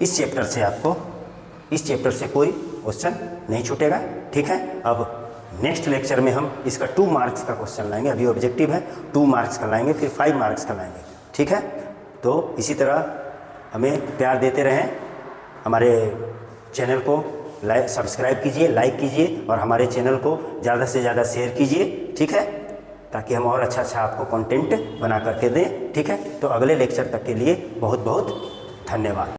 इस चैप्टर से कोई क्वेश्चन नहीं छूटेगा। ठीक है, अब नेक्स्ट लेक्चर में हम इसका 2 मार्क्स का क्वेश्चन लाएंगे, अभी ऑब्जेक्टिव है 2 मार्क्स का लाएंगे, फिर 5 मार्क्स का लाएंगे। ठीक है, तो इसी तरह हमें प्यार देते रहें, हमारे चैनल को सब्सक्राइब कीजिए, लाइक कीजिए, और हमारे चैनल को ज़्यादा से ज़्यादा शेयर कीजिए। ठीक है, ताकि हम और अच्छा आपको कंटेंट बना करके दें। ठीक है, तो अगले लेक्चर तक के लिए बहुत बहुत धन्यवाद।